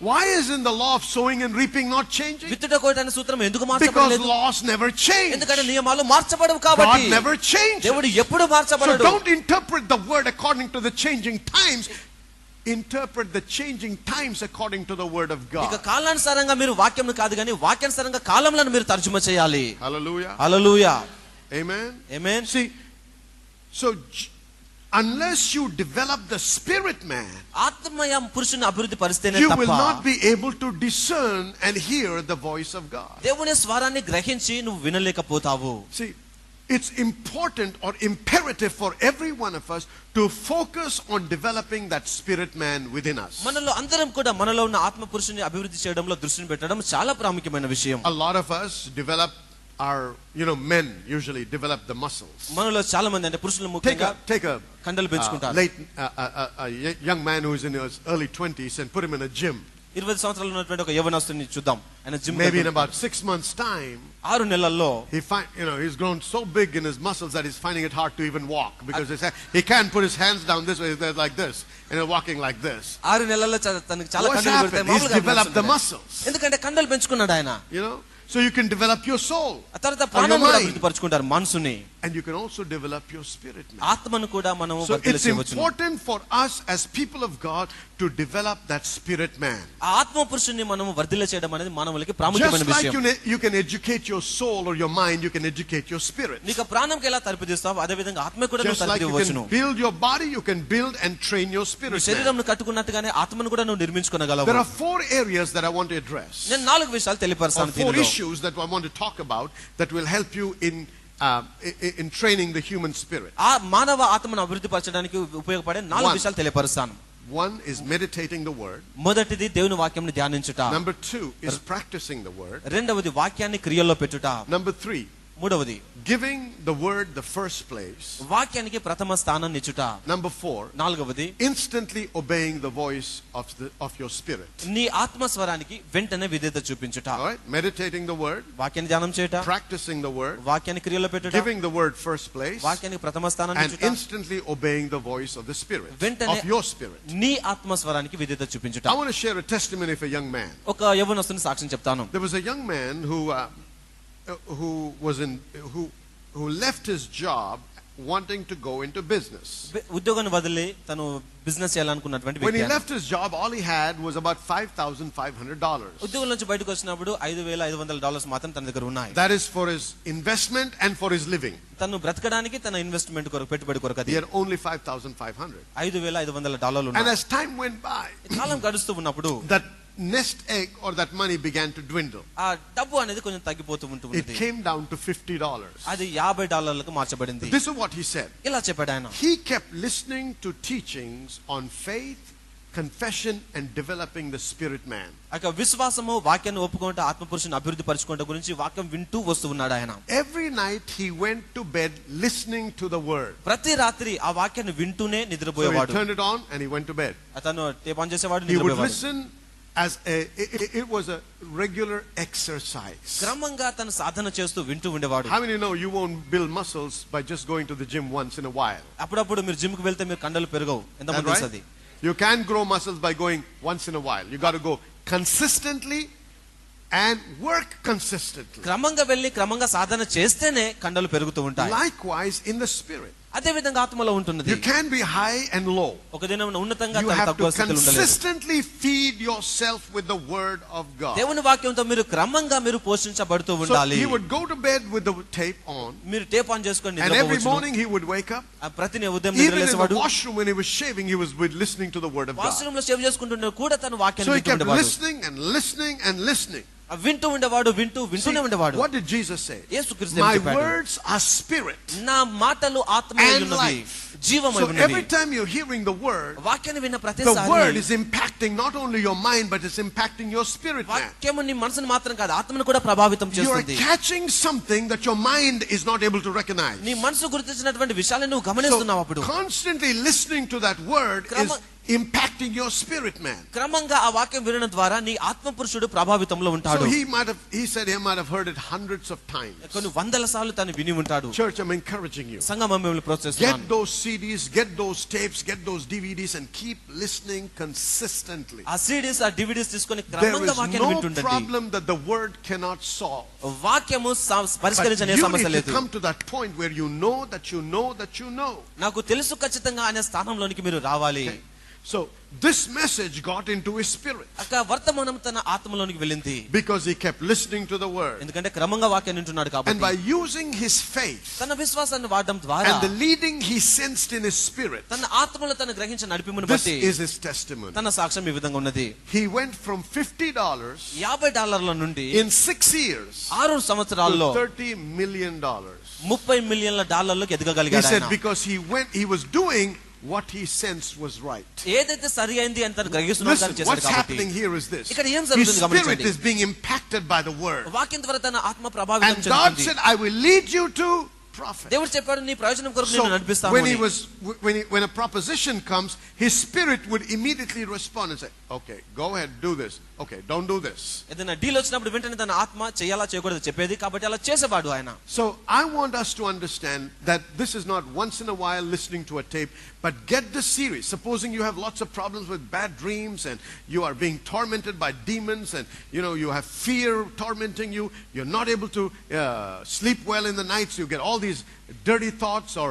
Why isn't the law of sowing and reaping not changing? విత్తుట కోయటానికి సూత్రం ఎందుకు Because మార్చబడలేదు? laws never change. ఎందుకంటే నియమాలు మార్చబడవు కాబట్టి. God never changes. దేవుడు ఎప్పుడు So మార్చబడడు. don't interpret the word according to the changing times. Interpret the changing times according to the word of ఇక God. కాలానుసారంగా మీరు వాక్యం కాదు కానీ వాక్యానుసారంగా కాలంలను మీరు తర్జుమా చేయాలి. Hallelujah. Hallelujah. Amen. Amen. See, so unless you develop the spirit man, ఆత్మయ పురుషుని అభివృద్ధి పరిస్తేనే you will తప్ప not be able to discern and hear the voice of God. దేవుని స్వరాన్ని గ్రహించి నువ్వు వినలేకపోతావు. See, it's important or imperative for every one of us to focus on developing that spirit man within us. మనలో అందరం కూడా మనలో ఉన్న ఆత్మ పురుషుని అభివృద్ధి చేయడంలో దృష్టిని పెట్టడం చాలా ప్రాముఖ్యమైన విషయం. A lot of us develop our, men usually develop the muscles. మనలో చాలా మంది అంటే పురుషులు ముఖ్యంగా Take a కండలు పెంచుకుంటారు. young man who is in his early 20s and put him in a gym. 20 సంవత్సరాలు ఉన్నటువంటి ఒక యవనస్తుని చూద్దాం. ఆయన gym Maybe in about 6 months time, 6 నెలల్లో he's grown so big in his muscles that he's finding it hard to even walk because he can't put his hands down this way, he's like this, and he's walking like this. 6 నెలల్లో తనకి చాలా What's కండలు happened? పెడతాయి. He's developed the muscles. ఎందుకంటే కండలు పెంచుకున్నాడు ఆయన. So you can develop your soul. ఆ తర్వాత or your ప్రాణాన్ని కూడా mind. అభివృద్ధి పరుచుకుంటారు మనసుని. And you can also develop your spirit man. ఆత్మను కూడా మనం So వర్ధిల్ల it's చేయవచ్చును. important for us as people of God to develop that spirit man. ఆ ఆత్మ పురుషుని మనం వర్ధిల్ల చేయడం అనేది మానవులకి ప్రాముఖ్యమైన Just like విషయం. you can educate your soul or your mind, you can educate your spirit. నీకు ప్రాణంకి ఎలా తరిపిదిస్తావు అదే విధంగా ఆత్మ కూడా నువ్వు Just like you తరిపిదివ్వచ్చును. can build your body, you can build and train your spirit man. శరీరంను కట్టుకున్నట్టుగానే ఆత్మను కూడా నువ్వు నిర్మించుకోగలవు. There are 4 areas that I want to address. నేను 4 విషయాలు Or తెలియపరుస్తాను 4 దీనిలో. issues that I want to talk about that will help you in training the human spirit. ఆ మానవ ఆత్మను అభివృద్ధి పరచడానికి ఉపయోగపడే 4 One. విషయాలు తెలియపరుస్తాను. One is meditating the word. మొదటిది దేవుని వాక్యంని ధ్యానించుట. Number 2 is practicing the word. రెండవది వాక్యాన్ని క్రియల్లో పెట్టుట. Number 3, మూడవది giving the word the first place. వాక్యానికి ప్రథమ స్థానాన్ని ఇచ్చుట. Number 4, నాలుగవది instantly obeying the voice of your spirit. నీ ఆత్మ స్వరానికి వెంటనే విధేయత చూపించుట. All right, meditating the word, వాక్యాన్ని ధ్యానం చేయుట, practicing the word, వాక్యాన్ని క్రియల్లో పెట్టుట, giving the word first place, వాక్యానికి ప్రథమ స్థానాన్ని and ఇచ్చుట, instantly obeying the voice of the spirit, వెంటనే of your spirit. నీ ఆత్మ స్వరానికి విధేయత చూపించుట. I want to share a testimony of a young man. ఒక యవ్వనస్తుని సాక్ష్యం చెప్తాను. There was a young man who left his job wanting to go into business. ఉద్యోగాన్ని వదిలి తను బిజినెస్ చేయాలనుకున్నటువంటి When he వ్యక్తి. left his job, all he had was about $5,500. ఉద్యోగం నుంచి బయటకు వచ్చినప్పుడు $5,500 మాత్రం తన దగ్గర ఉన్నాయి. That is for his investment and for his living. తను బ్రతకడానికి తన ఇన్వెస్ట్మెంట్ కొరకు పెట్టుబడి కొరకు He అది had only $5,500. $5,500 And ఉన్నాయి. as time went by, కాలం గడుస్తూ ఉన్నప్పుడు that nest egg or that money began to dwindle. ఆ డబ్బు అనేది కొంచెం తగ్గిపోతూ It ఉంటుంది. came down to $50. అది $50 మార్చబడింది. This is what he said. ఇలా చెప్పాడు ఆయన. He kept listening to teachings on faith, confession, and developing the spirit man. అక విశ్వాసము, వాక్యాన్ని ఒప్పుకుంటూ ఆత్మపురుషుని అభివృద్ధి పరచుకోవడం గురించి వాక్యం వింటూ వస్తూ ఉన్నాడు ఆయన. Every night he went to bed listening to the word. ప్రతి రాత్రి ఆ వాక్యాన్ని వింటూనే So he నిద్రపోయేవాడు. turned it on and he went to bed. అతను టేప్ ఆన్ చేసేవాడు, He would నిద్రపోయేవాడు. listen as it was a regular exercise. క్రమంగా తను సాధన చేస్తూ వింటూ ఉండేవాడు. How many know you won't build muscles by just going to the gym once in a while? అప్పుడప్పుడు మీరు gym కి వెళ్తే మీరు కండలు పెరగవు. ఎంతమంది That's తెలుసు right? అది? You can't grow muscles by going once in a while. You got to go consistently and work consistently. క్రమంగా వెళ్ళి క్రమంగా సాధన చేస్తేనే కండలు పెరుగుతూ ఉంటాయి. Likewise in the spirit. అదే విధంగా ఆత్మలో ఉంటుంది. You can be high and low. ఒక దినం ఉన్నతంగా You have తక్కువ to స్థితిలో ఉండలేదు. consistently feed yourself with the word of God. దేవుని వాక్యంతో మీరు క్రమంగా మీరు పోషించబడుతూ So ఉండాలి. he would go to bed with the tape on, మీరు టేప్ ఆన్ చేసుకొని and every నిద్రపోవచ్చు. morning he would wake up. ప్రతి ఉదయం Even in the నిద్రలేసేవాడు. washroom when he was shaving, he was listening to the word of God. Washroom లో సేవ చేసుకుంటున్న కూడా తను వాక్యాన్ని So he వింటూ kept ఉండేవాడు. listening and listening and listening. వింటూ ఉండేవాడు, వింటూనే ఉండేవాడు. What did Jesus say? యేసుక్రీస్తు My చెప్పాడు, words are spirit నా మాటలు ఆత్మమై and ఉన్నవి, life. జీవమై So ఉన్నవి. every time you're hearing the word, వాక్యాన్ని విన్న the ప్రతిసారి word is impacting not only your mind, but it's impacting your spirit man. వాక్యము నీ మనసును మాత్రం కాదు, ఆత్మను కూడా ప్రభావితం You are చేస్తుంది. catching something that your mind is not able to recognize. నీ మనసు గుర్తించినటువంటి విషయాలను నువ్వు So గమనిస్తున్నావు. అప్పుడు constantly listening to that word is impacting your spirit man. క్రమంగా ఆ వాక్యం వినడం ద్వారా నీ ఆత్మ పురుషుడు ప్రభావితంలో So ఉంటాడు. he said he might have heard it hundreds of times. కొన్ని వందల సార్లు తను విని ఉంటాడు. Church, I'm encouraging you. సంఘం మిమ్మల్ని Get ప్రోత్సహిస్తున్నాను. those CDs, get those tapes, get those DVDs and keep listening consistently. ఆ CDs ఆ DVDs తీసుకొని There క్రమంగా is వాక్యాన్ని no వింటుండండి. problem that the word cannot solve. వాక్యము But పరిష్కరించే you సమస్య need to లేదు. come to that point where you know that you know that you know. నాకు తెలుసు ఖచ్చితంగా అనే స్థానంలోనికి మీరు రావాలి. So this message got into his spirit అక్క వర్తమానం తన ఆత్మలోనికి వెళ్ళింది. because he kept listening to the word. ఎందుకంటే క్రమంగా వాక్యాన్ని వింటున్నాడు And కాబట్టి. by using his faith తన విశ్వాసాన్ని వాడడం ద్వారా and the leading he sensed in his spirit, తన ఆత్మలో తన గ్రహించిన నడిపిమును this బట్టి is his testimony. తన సాక్ష్యం ఈ విధంగా ఉన్నది. He went from $50 $50 నుండి in 6 years 6 సంవత్సరాల్లో to $30 million. $30 మిలియన్ల He ఎదగగలిగాడు said ఆయన. because he was doing what he sensed was right. ఏదైతే సరి అయింది అని తను గ్రహిస్తున్నాడు Listen, తను చేశాడు what's కాబట్టి. happening here is this. ఇక్కడ ఏం His జరుగుతుంది spirit గమనించండి. is being impacted by the word. వాక్యం ద్వారా తన ఆత్మ ప్రభావితం And God చెందుతుంది. said, I will lead you to prophet. దేవుడు చెప్పాడు నీ ప్రయోజనం కొరకు So నేను నడిపిస్తాను when అని. when a proposition comes, his spirit would immediately respond and say, okay, go ahead, do this. Okay, don't do this. ఏదైనా డీల్ వచ్చినప్పుడు వెంటనే తన ఆత్మ చేయాలా చేయకూడదు చెప్పేది కాబట్టి అలా చేసేవాడు ఆయన. So I want us to understand that this is not once in a while listening to a tape, but get the series. Supposing you have lots of problems with bad dreams and you are being tormented by demons and you have fear tormenting you, you're not able to sleep well in the nights, you get all these dirty thoughts or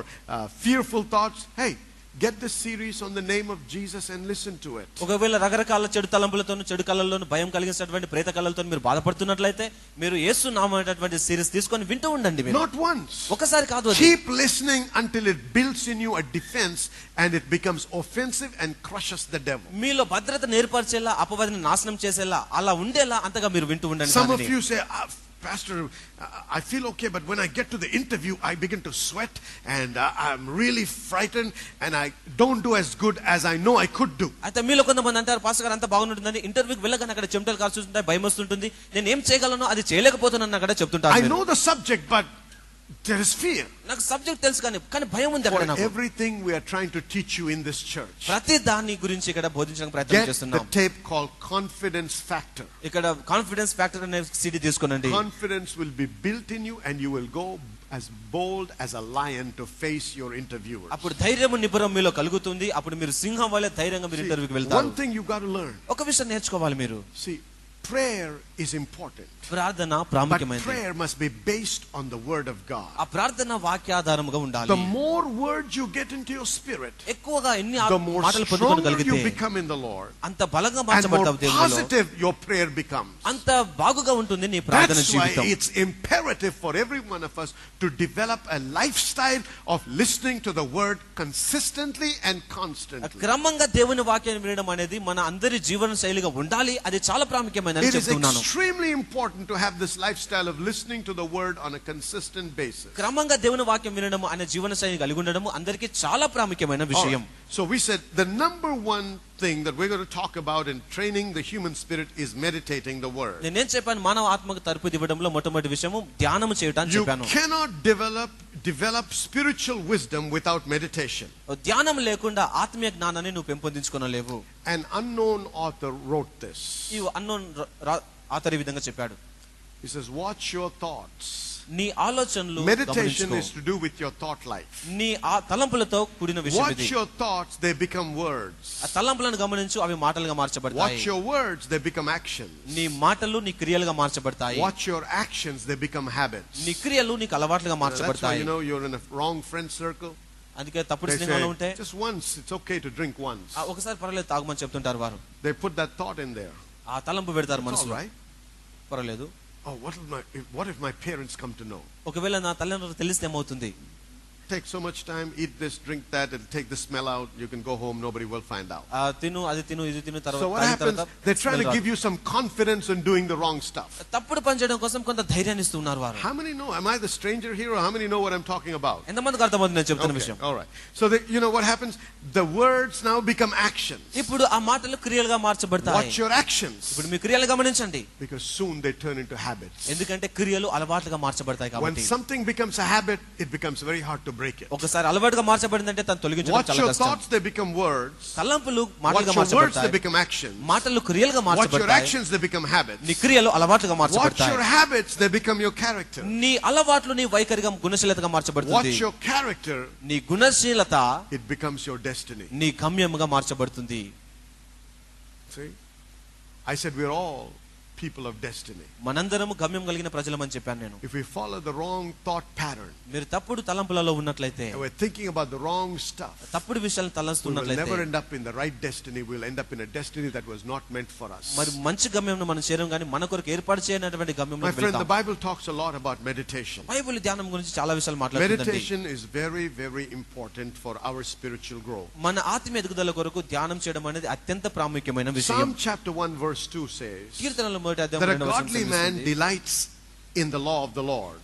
fearful thoughts. Hey, get the series on the name of Jesus and listen to it. ఒకవేళ రకరకాల చెడు తలంపులతోను చెడు కళల్లోను భయం కలిగించేటువంటి ప్రేత కళలతో మీరు బాధపడుతున్నట్లయితే మీరు యేసు నామమైనటువంటి series తీసుకొని వింటూ ఉండండి. Not once. ఒకసారి కాదు అది. Keep listening until it builds in you a defense and it becomes offensive and crushes the devil. మీలో భద్రత ఏర్పరిచేలా అపవాదిని నాశనం చేసేలా అలా ఉండేలా అంతగా మీరు వింటూ ఉండండి. Some of you say, Pastor, I feel okay, but when I get to the interview, I begin to sweat and I'm really frightened and I don't do as good as I know I could do. అయితే మీలో కొంతమంది అంటారు pastor గారు అంతా బాగుంటుందని, ఇంటర్వ్యూకి వెళ్ళగానే అక్కడ చెమటలు కారుస్తుంటాయి, భయం వస్తుంటుంది, నేను ఏం చేయగలను అది చేయలేకపోతున్నాను అక్కడ చెప్తుంటారు. I know the subject, but there is fear. నాకు సబ్జెక్ట్ తెలుసు కానీ భయం ఉంది అక్కడ For నాకు. everything we are trying to teach you in this church, ప్రతి దాని గురించి ఇక్కడ బోధించడానికి ప్రయత్నం get the చేస్తున్నాం. tape called Confidence Factor. ఇక్కడ కాన్ఫిడెన్స్ ఫ్యాక్టర్ అనే CD తీసుకోనండి. Confidence will be built in you and you will go as bold as a lion to face your interviewers. అప్పుడు ధైర్యము నిబ్బరం మీలో కలుగుతుంది. అప్పుడు మీరు సింహం వలె ధైర్యంగా మీరు ఇంటర్వ్యూకి వెళ్తారు. One thing you got to learn. ఒక విషయం నేర్చుకోవాలి మీరు. See, prayer is important. ప్రార్థన But ప్రాముఖ్యమైనది. prayer must be based on the word of God. ఆ ప్రార్థన వాక్యాధారముగా The ఉండాలి. more words you get into your spirit, ఎక్కువగా ఎన్ని the more మాటలు stronger you పొందుకోగలిగితే become in the Lord, అంత బలంగా and more మార్చబడతావు దేవునిలో. positive your prayer becomes. అంత బాగుగా ఉంటుంది నీ ప్రార్థన That's why జీవితం. it's imperative for every one of us to develop a lifestyle of listening to the word consistently and constantly. క్రమంగా దేవుని వాక్యాన్ని వినడం అనేది మన అందరి జీవన శైలిగా ఉండాలి. అది చాలా ప్రాముఖ్యమైనదని It is చెప్తున్నాను. extremely important to have this lifestyle of listening to the word on a consistent basis. క్రమంగా దేవుని వాక్యం వినడం అనే జీవన శైలి కలిగి ఉండడం అందరికీ చాలా ప్రాముఖ్యమైన విషయం. Alright. So we said the number one thing that we're going to talk about in training the human spirit is meditating the word. నేను చెప్పాను మానవ ఆత్మకు తరపుది ఇవ్వడంలో మొట్టమొదటి విషయము ధ్యానము చేయడం You చెప్పాను. cannot develop spiritual wisdom without meditation. ధ్యానం లేకుండా ఆత్మీయ జ్ఞానాన్ని నువ్వు పెంపొందించుకోనలేవు. An unknown author wrote this. ఈ అన్నోన్ ఆతర్ ఈ విధంగా చెప్పాడు. He says, watch your thoughts. నీ ఆలోచనలు Meditation గమనించుకో. is to do with your thought life. నీ ఆ తలంపులతో కూడిన విషయం Watch ఇది. your thoughts, they become words. ఆ తలంపులను గమనించు, అవి మాటలుగా మార్చబడతాయి. Watch your words, they become actions. నీ మాటలు నీ క్రియలుగా మార్చబడతాయి. Watch your actions, they become habits. నీ క్రియలు నీకు అలవాట్లుగా That's why, మార్చబడతాయి. you know, you're in a wrong friend circle. అందుకే తప్పుడు They స్నేహంలో ఉంటే say, just once, it's okay to drink once. ఒకసారి పర్వాలేదు తాగమని చెప్తుంటారు వారు. They put that thought in there. ఆ తలంపు పెడతారు It's all మనసులో. right. పర్వాలేదు. Oh, what if my parents come to know? ఒకవేళ నా తల్లిదండ్రులకు తెలిస్తే ఏమవుతుంది? Take so much time, eat this, drink that, it'll take the smell out. You can go home, nobody will find out. తిను అది తిను ఇది తిను So what happens? They're trying to give you some confidence in doing the wrong stuff. తప్పుడు పని చేయడం కోసం కొంత ధైర్యాన్ని ఇస్తున్నారు వారు. How many know? Am I the stranger here, or how many know what I'm talking about? ఎంతమందికి అర్థమవుతుంది నేను చెప్తున్న Okay, విషయం? all right. So you know what happens? The words now become actions. ఇప్పుడు ఆ మాటలు క్రియలుగా మార్చబడతాయి. Watch your actions, ఇప్పుడు మీ క్రియలు గమనించండి. because soon they turn into habits. ఎందుకంటే క్రియలు అలవాట్లుగా మార్చబడతాయి When కాబట్టి. something becomes a habit, it becomes very hard to break it. ఒకసారి అలవాటుగా మార్చబడిందంటే తను తొలగించడం Watch చాలా your కష్టం. thoughts, they become words. తలంపులు Watch మాటలుగా your words, they మార్చబడతాయి. become actions. మాటలు క్రియలుగా Watch your మార్చబడతాయి. actions, they become habits. నీ క్రియలు అలవాట్లుగా Watch మార్చబడతాయి. your habits, they become your character. నీ అలవాట్లు నీ వైఖరిగా గుణశీలతగా మార్చబడుతుంది. Watch your character, నీ గుణశీలత it becomes your destiny. నీ గమ్యముగా మార్చబడుతుంది. See? I said we're all people of destiny. మనందరము గమ్యం కలిగిన ప్రజలమని చెప్పాను నేను. If we follow the wrong thought pattern, మీరు తప్పుడు తలంపులలో ఉన్నట్లయితే, and we're thinking about the wrong stuff, తప్పుడు విషయాలను we will తలంస్తున్నట్లయితే never end up in the right destiny. We'll end up in a destiny that was not meant for us. మరి మంచి గమ్యంను మనం చేరం కానీ మన కొరకు ఏర్పాటు చేయనటువంటి My గమ్యంలోకి friend, the వెళ్తాం. Bible talks a lot about meditation. Bible ధ్యానం గురించి చాలా విషయాలు మాట్లాడుతుందండి. Meditation is very, very important for our spiritual growth. మన ఆత్మీయ ఎదుగుదల కొరకు ధ్యానం చేయడం అనేది అత్యంత ప్రాముఖ్యమైన విషయం. Psalm chapter 1 verse 2 says కీర్తనల మొదటి that a అధ్యాయం 2వ వచనం godly man సెలవిస్తుంది, delights in the law of the Lord.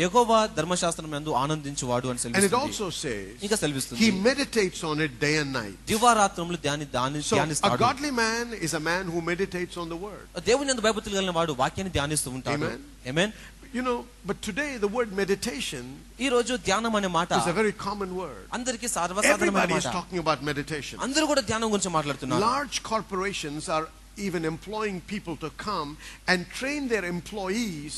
యెహోవా ధర్మశాస్త్రం యందు ఆనందించువాడు అని And it సెలవిస్తుంది. also says ఇంకా సెలవిస్తుంది, he meditates on it day and night. దివారాత్రములు So a ధ్యానిస్తాడు. godly man is a man who meditates on the word. దేవుని యందు భయభక్తులు కలిగిన వాడు వాక్యాన్ని ధ్యానిస్తూ ఉంటాడు. Amen. Amen. You know, but today the word meditation ఈ రోజు ధ్యానం అనే మాట is a very common word. అందరికీ సర్వసాధారణమైన Everybody is మాట. talking about meditation. అందరూ కూడా ధ్యానం గురించి మాట్లాడుతున్నారు. Large corporations are even employing people to come and train their employees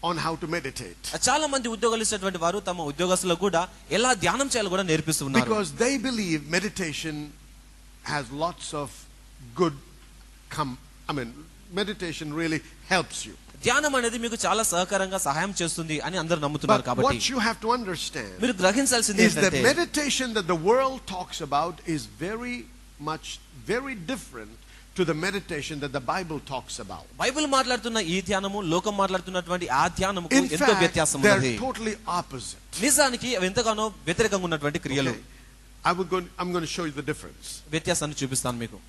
on how to meditate. చాలా మంది ఉద్యోగాలు ఇచ్చేటువంటి వారు తమ ఉద్యోగస్తులకు కూడా ఎలా ధ్యానం చేయాలో కూడా నేర్పిస్తున్నారు. Because they believe meditation has lots of good meditation really helps you. ధ్యానం అనేది మీకు చాలా సహకారంగా సహాయం చేస్తుంది అని అందరూ నమ్ముతున్నారు But కాబట్టి what you have to understand మీరు గ్రహించాల్సింది is that ఏంటంటే meditation that the world talks about is very different to the meditation that the Bible talks about. Bible మాట్లాడుతున్న ఈ ధ్యానము లోకం మాట్లాడుతున్నటువంటి ఆ ధ్యానముకు In ఎంతో fact, వ్యత్యాసం they ఉన్నది. are totally opposite. నిజానికి అవి ఎంతగానో వ్యతిరేకంగా ఉన్నటువంటి క్రియలు. Okay. I'm going to show you the difference. వ్యత్యాసాన్ని చూపిస్తాను మీకు.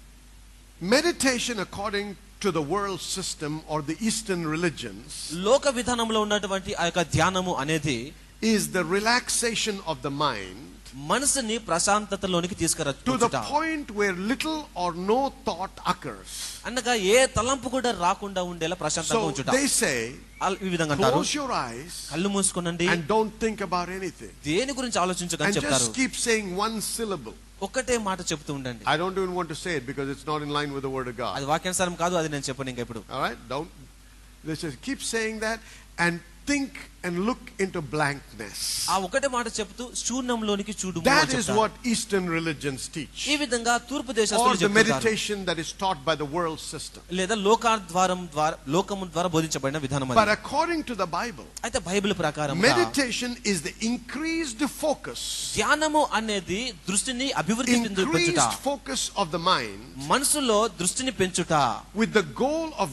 Meditation according to the world system or the Eastern religions లోక విధానంలో ఉన్నటువంటి ఆ యొక్క ధ్యానము అనేది is the relaxation of the mind మనసుని ప్రశాంతతలోనికి to the తీసుకురా point where little or no thought occurs. అనగా ఏ తలంపు కూడా రాకుండా ఉండేలా ప్రశాంతంగా So ఉంచుట. they say, ఈ విధంగా అంటారు, close your eyes కళ్ళు మూసుకొనండి, and don't think about anything, దేని గురించి ఆలోచించకని and చెప్తారు. just keep saying one syllable. ఒకటే మాట చెప్తూ ఉండండి. I don't even want to say it because it's not in line with the word of God. అది వాక్యానుసారం కాదు, అది నేను చెప్పను ఇంకా ఇప్పుడు. All right, they just keep saying that, and think and look into blankness. ఆ ఒకటే మాట చెప్తూ శూన్యంలోనికి చూడుము That అని is చెప్తారు. what Eastern religions teach. ఈ విధంగా తూర్పు Or దేశస్తులు the చెప్తారు. meditation that is taught by the world system. లేదా లోకము ద్వారా బోధించబడిన విధానం But అది. according to the Bible, అయితే బైబిల్ ప్రకారం meditation is the increased focus. ధ్యానము అనేది దృష్టిని అభివృద్ధి పెంచుట, Increased focus of the mind మనసులో దృష్టిని పెంచుట. with the goal of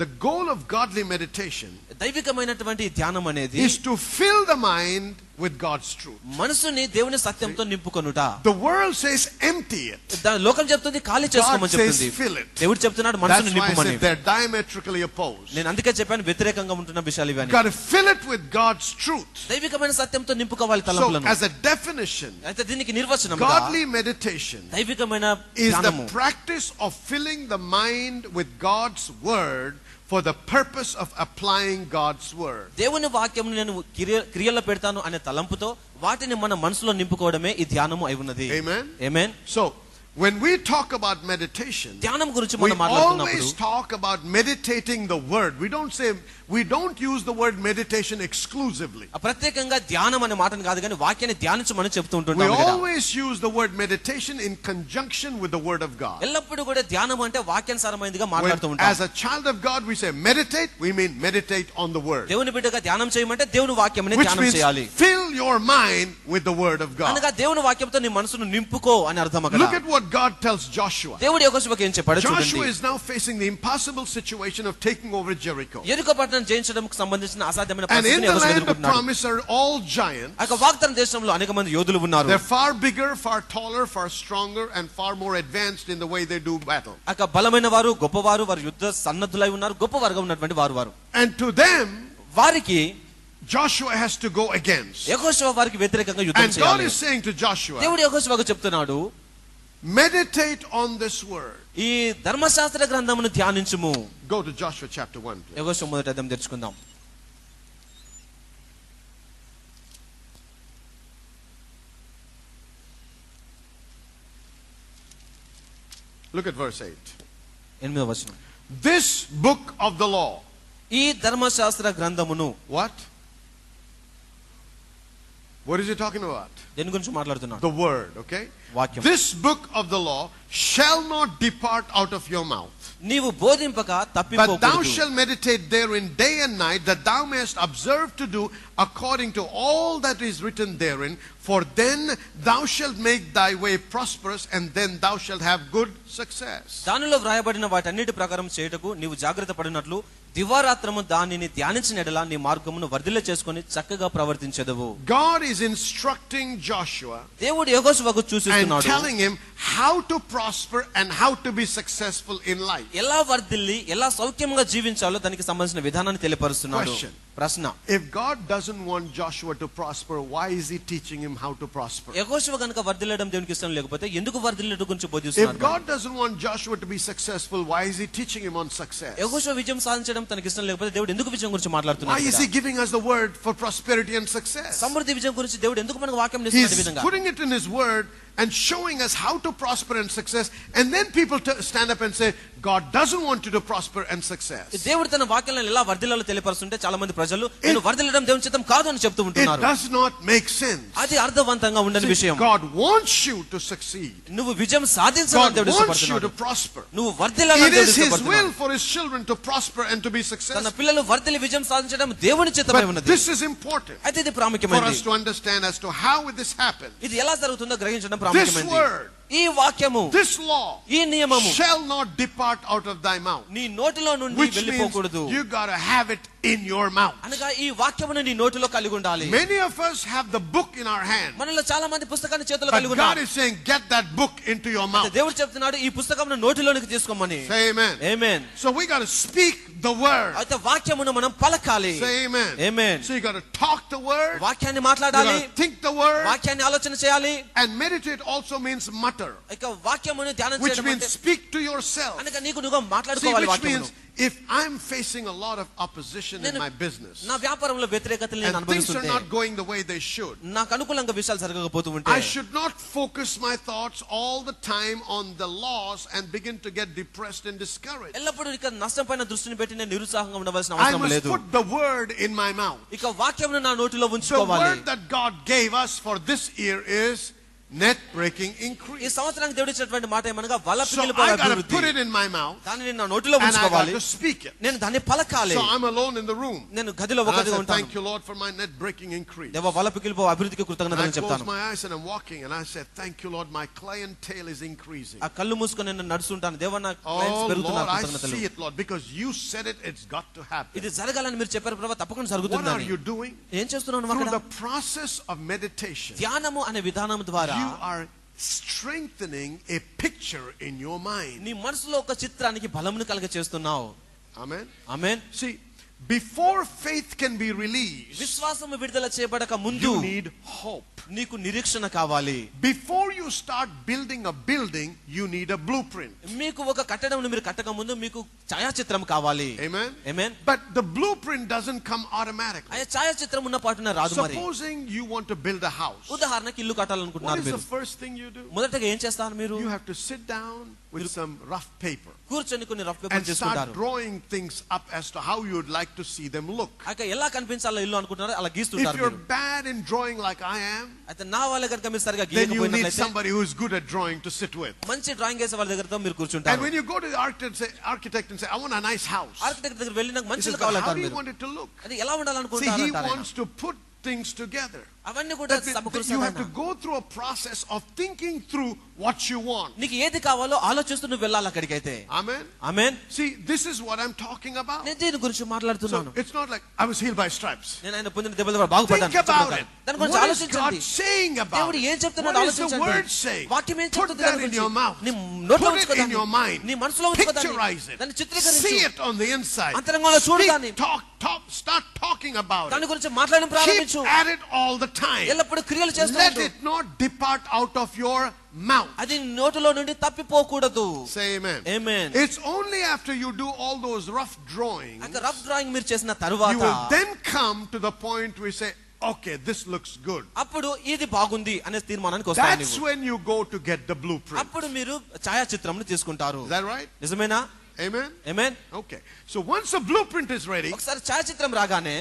the goal of godly meditation దైవికమైనటువంటి ధ్యానం అనేది is to fill the mind with God's truth. మనసుని దేవుని సత్యంతో నింపుకొనుట. The world says empty it. లోకం చెప్తుంది ఖాళీ God చేసుకోమని says చెప్తుంది. fill it. దేవుడు చెప్తున్నాడు That's మనసుని why I నింపుమని. said they're diametrically opposed. నేను అందుకే చెప్పాను వ్యతిరేకంగా ఉంటున్న విషయాలు ఇవన్నీ. Got to fill it with God's truth. దైవికమైన సత్యంతో నింపుకోవాలి So తలంపులను. as a definition, అయితే దీనికి నిర్వచనం godly meditation దైవికమైన is the ధ్యానము practice of filling the mind with God's word for the purpose of applying God's word. దేవుని వాక్యమును నేను క్రియల్లో పెడతాను అనే తలంపుతో వాటిని మన మనసులో నింపుకోవడమే ఈ ధ్యానము అయి ఉన్నది. Amen. Amen. So when we talk about meditation, ధ్యానం గురించి we మనం మాట్లాడుతున్నప్పుడు always talk about meditating the word. We don't use the word meditation exclusively. ప్రత్యేకంగా ధ్యానం అనే మాటను కాదు కానీ వాక్యాన్ని ధ్యానించమని చెప్తూ We ఉంటుంటాం కదా. always use the word meditation in conjunction with the word of God. ఎల్లప్పుడూ కూడా ధ్యానం అంటే వాక్యానుసారమైనదిగా మాట్లాడుతూ When, ఉంటాం. as a child of God, we say meditate, we mean meditate on the word. దేవుని బిడ్డగా ధ్యానం చేయమంటే దేవుని వాక్యముని Which ధ్యానం means చేయాలి. fill your mind with the word of God. అనగా దేవుని వాక్యంతో నీ మనసును నింపుకో అని అర్థం అక్కడ. Look at what God tells Joshua. దేవుడు యెహోషువకు ఏం చెప్పాడో Joshua చూడండి. is now facing the impossible situation of taking over Jericho. యెరికో పట్టణం జయించడానికి సంబంధించిన అసాధ్యమైన And in పరిస్థితిని the యెహోషువ land of ఎదుర్కొంటున్నాడు. promise are all giants. ఆ వాగ్దాన దేశంలో అనేక మంది యోధులు ఉన్నారు. They're far bigger, far taller, far stronger, and far more advanced in the way they do battle. ఆ బలమైన వారు గొప్పవారు వారు యుద్ధ సన్నద్ధులై ఉన్నారు గొప్పవారుగా ఉన్నటువంటి వారు. And to them, వారికి Joshua has to go against. యెహోషువ వారికి వ్యతిరేకంగా యుద్ధం And God చేయాలి. is saying to Joshua, దేవుడు యెహోషువకు చెప్తున్నాడు meditate on this word. ఈ ధర్మశాస్త్ర గ్రంథమును ధ్యానించుము. Go to Joshua chapter 1. Please. యెహోషువ మొదటి అధ్యాయం తెరుచుకుందాం. Look at verse 8. 8వ వచనం. This book of the law. ఈ ధర్మశాస్త్ర గ్రంథమును. What? What is he talking about? దేని గురించి మాట్లాడుతున్నాడు? The word, okay? వాక్యం. This book of the law shall not depart out of your mouth. నీవు బోధింపక But thou తప్పిపోకూడదు. shalt meditate therein day and night, that thou mayest observe to do according to all that is written therein. For then thou shalt make thy way prosperous, and then thou shalt have good success. దానిలో వ్రాయబడిన వాటన్నిటి ప్రకారం చేయుటకు నీవు జాగ్రత్త పడినట్లు దివారాత్రము దానిని ధ్యానించిన ఎడల నీ మార్గమును వర్ధిల్ల చేసుకొని చక్కగా ప్రవర్తించెదవు. God is instructing Joshua దేవుడు యెహోషువకు and చూసిస్తున్నాడు telling him how to prosper and how to be successful in life. ఎలా వర్ధిల్లి ఎలా సౌఖ్యంగా జీవించాలో దానికి సంబంధించిన విధానాన్ని తెలియపరుస్తున్నాడు. Question. ప్రశ్న. If God doesn't want Joshua to prosper, why is he teaching him how to prosper? యెహోషువ గనుక వర్ధిల్లడం దేవునికి ఇష్టం లేకపోతే ఎందుకు వర్ధిల్లడం గురించి If బోధిస్తున్నాడు? God doesn't want Joshua to be successful, why is he teaching him on success? యెహోషువ విజయం సాధించడం తనకి ఇష్టం లేకపోతే దేవుడు ఎందుకు విజయం గురించి Why మాట్లాడుతున్నాడు? is he giving us the word for prosperity and success? సమృద్ధి విజయం గురించి దేవుడు ఎందుకు మనకు వాక్యం ఇస్తున్నాడు ఈ He's విధంగా? putting it in his word and showing us how to prosper and success, and then people stand up and say, God doesn't want you to prosper and success. దేవుడు తన వాక్యాలను ఎలా వర్ధిల్లాలో తెలియపరుస్తుంటే చాలా మంది ప్రజలు నేను వర్ధిల్లడం దేవుని చిత్తం కాదు అని చెప్తూ It ఉంటున్నారు. does not make sense. అది అర్థవంతంగా ఉండని విషయం. God wants you to succeed. నువ్వు విజయం సాధించాలని God దేవుడు wants you ఇష్టపడుతున్నాడు. to prosper. నువ్వు వర్ధిల్లాలని It దేవుడు is His ఇష్టపడుతున్నాడు. will for His children to prosper and to be తన successful. పిల్లలు వర్ధిల్లి విజయం సాధించడం దేవుని చిత్తమై But ఉన్నది. this is important అయితే ఇది for us ప్రాముఖ్యమైనది. to understand as to how this happens. ఇది ఎలా జరుగుతుందో గ్రహించడం This ప్రాముఖ్యమైనది. word, ఈ వాక్యము this law ఈ నియమము shall not depart out of thy mouth. నీ నోటిలో నుండి Which means వెళ్ళిపోకూడదు. you got to have it in your mouth. అనగా ఈ వాక్యమును నీ నోటిలో కలిగి ఉండాలి. Many of us have the book in our hand. మనలో చాలా మంది పుస్తకాన్ని చేతిలో But కలిగి God ఉన్నారు. is saying, get that book into your mouth. దేవుడు చెప్తున్నాడు ఈ పుస్తకమును నోటిలోనికి తీసుకోమని. Say amen. Amen. So we got to speak the word. అయితే వాక్యమును మనం పలకాలి. Say amen. Amen. So you got to talk the word. వాక్యాన్ని You మాట్లాడాలి. got to think the word. వాక్యాన్ని ఆలోచన చేయాలి. And meditate also means mutter, ఇక వాక్యమును ధ్యానం which చేయడం means అంటే speak to yourself. అనగా నీకు నువ్వు See, మాట్లాడుకోవాలి which వాక్యమును. means if I'm facing a lot of opposition in my business, నా వ్యాపారంలో వ్యతిరేకతలు నేను and things are అనుభవిస్తుంటే, not going the way they should, నాకు అనుకూలంగా విషయాలు జరగకపోతూ ఉంటే, I should not focus my thoughts all the time on the loss and begin to get depressed and discouraged. ఎల్లప్పుడూ ఇక నష్టం పైన దృష్టిని పెట్టి నేను నిరుత్సాహంగా ఉండవలసిన I అవసరం must లేదు. put the word in my mouth. ఇక వాక్యమును నా నోటిలో The ఉంచుకోవాలి. word that God gave us for this year is net breaking ఈ increase. సంవత్సరానికి దేవుడు ఇచ్చినటువంటి మాట ఏమనగా వల So పిగిలిపోయే I got to అభివృద్ధి. put it in my mouth దాన్ని నేను నా నోటిలో and I got ఉంచుకోవాలి. to speak it. నేను దాన్ని పలకాలి. So I'm alone in the room. నేను గదిలో And I ఒకటిగా said, ఉంటాను. thank you, Lord, for my net breaking increase. దేవా వల పిగిలిపో అభివృద్ధికి And I కృతజ్ఞతలు closed చెప్తాను. my eyes and I'm walking and I said, thank you, Lord, my clientele is increasing. ఆ కళ్ళు మూసుకొని నేను నడుస్తుంటాను. దేవా నా Oh, క్లయింట్స్ Lord, పెరుగుతున్నారు, I కృతజ్ఞతలు. see it, Lord, because you said it, it's got to happen. ఇది జరగాలని మీరు చెప్పారు ప్రభు, తప్పకుండా What are జరుగుతుందని. you doing? ఏం చేస్తున్నాను Through అక్కడ? the process of meditation, ధ్యానము అనే విధానం ద్వారా you are strengthening a picture in your mind. నీ మనసులో ఒక చిత్రానికి బలమును కలగ చేస్తున్నావు. Amen. Amen. See, before faith can be released, విశ్వాసము విడుదల చేయబడక ముందు you need hope. నీకు నిరీక్షణ కావాలి. Before you start building a building, you need a blueprint. మీకు ఒక కట్టడంను మీరు కట్టక ముందు మీకు ఛాయాచిత్రం కావాలి. Amen. Amen. But the blueprint doesn't come automatically. ఆ ఛాయాచిత్రం ఉన్న పాటున రాదు మరి. Supposing you want to build a house. ఉదాహరణకి ఇల్లు What కట్టాలనుకుంటున్నారు is the మీరు. first thing you do? మొదటగా ఏం చేస్తారు మీరు? You have to sit down with some rough paper కూర్చొని కొన్ని రఫ్ పేపర్ and start చేసుకుంటారు. drawing things up as to how you would like to see them look. అక ఎలా కనిపించాలో ఇల్లు అనుకుంటున్నారో అలా If గీస్తుంటారు you're మీరు. bad in drawing like I am, అయితే నా వాళ్ళ కనుక మీరు సరిగా then you need గీయకపోయినట్లయితే somebody who is good at drawing to sit with. మంచి డ్రాయింగ్ వేసే వాళ్ళ దగ్గరతో మీరు And కూర్చుంటారు. when you go to the architect and say, I want a nice house, architect దగ్గర వెళ్ళి నాకు he మంచి says, ఇల్లు but how కావాలంటారు do you మీరు. want it to look? అది ఎలా See, ఉండాలనుకుంటారు he అంటారు ఆయన. wants to put things together. అవన్నీ కూడా That means that you have to సమకూరుస్తాడు. go through a process of thinking through what you want. నీకు ఏది కావాలో ఆలోచిస్తూ నువ్వు వెళ్ళాలి అక్కడికైతే. Amen. Amen. See, this is what I'm talking about. నేను దీని గురించి So మాట్లాడుతున్నాను. it's not like I was healed by stripes. నేను ఆయన పొందిన దెబ్బల ద్వారా బాగుపడ్డాను. Think about it. దాని గురించి What is God ఆలోచించండి. saying about దేవుడు ఏం it? చెప్తున్నాడో What is the ఆలోచించండి. word saying? వాక్యం ఏం Put చెప్తుంది that దాని in గురించి? your mouth. నీ నోట్లో Put it in ఉంచుకోదాన్ని. your mind. నీ మనసులో ఉంచుకోదాన్ని. Picturize it. దాన్ని చిత్రీకరించు. See it on the inside. అంతరంగంలో చూడదాన్ని. Speak, start talking about దాని it. గురించి మాట్లాడడం Keep ప్రారంభించు. at it all the time. ఎల్లప్పుడూ క్రియలు చేస్తూ Let ఉండు. it not depart out of your mouth. అది నోటిలో నుండి తప్పిపోకూడదు. Say amen. Amen. It's only after you do all those rough drawings, అక్కడ రఫ్ డ్రాయింగ్ మీరు చేసిన you తరువాత will then come to the point where you say, okay, this looks good. అప్పుడు ఇది బాగుంది అనే తీర్మానానికి వస్తావు That's నీవు. when you go to get the blueprint. అప్పుడు మీరు ఛాయాచిత్రంను తీసుకుంటారు. Is that right? నిజమేనా? Amen? Amen. Okay. So once the blueprint is ready, ఒకసారి ఛాయాచిత్రం రాగానే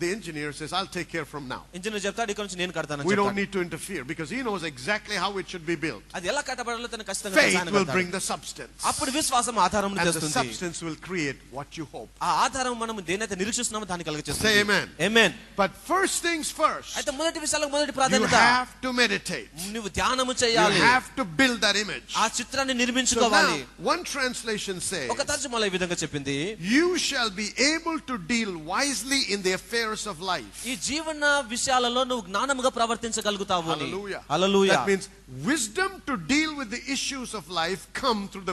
the engineer says, I'll take care from now. Engineer చెప్తాడు ఇక్కడ నుంచి నేను కడతానని We don't చెప్తాడు. need to interfere because he knows exactly how it should be built. అది ఎలా కట్టబడాలో తనకు ఖచ్చితంగా Faith తెలుసు ఆయన will కడతాడు. bring the substance. అప్పుడు విశ్వాసం ఆధారం And the తెస్తుంది. substance will create what you hope. ఆ ఆధారం మనం దేనైతే నిరీక్షిస్తున్నామో దాన్ని Say కలుగచేస్తుంది. amen. Amen. But first things first, అయితే మొదటి విషయాలకు మొదటి you ప్రాధాన్యత have to meditate. నువ్వు ధ్యానము You చేయాలి. have to build that image. ఆ చిత్రాన్ని So నిర్మించుకోవాలి. now, one translation says, ఒక తర్జుమాలో ఈ విధంగా చెప్పింది, you shall be able to deal wisely in the affairs of life. ఈ జీవన విషయాలలో నువ్వు జ్ఞానముగా ప్రవర్తించగలుగుతావు అని. Hallelujah. Hallelujah. That means wisdom to deal with the issues of life come through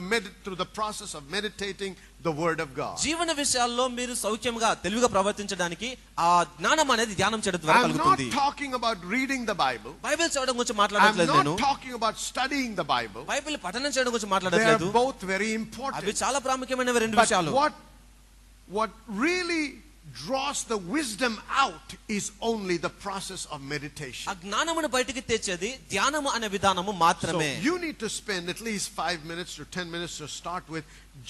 the process of meditating the word of God. జీవన విషయాల్లో మీరు సౌఖ్యంగా తెలివిగా ప్రవర్తించడానికి ఆ జ్ఞానం అనేది ధ్యానం చేయడం ద్వారా I'm not కలుగుతుంది. talking about reading the Bible. Bible చదవడం గురించి I'm మాట్లాడట్లేదు నేను. not talking about studying the Bible. Bible పఠనం చేయడం గురించి They are మాట్లాడట్లేదు. both very అవి important. చాలా ప్రాముఖ్యమైనవి రెండు But విషయాలు. what really draws the wisdom out is only the process of meditation. ఆ జ్ఞానమును బయటికి తెచ్చేది ధ్యానము అనే విధానము So మాత్రమే. you need to spend at least 5 minutes to 10 minutes to start with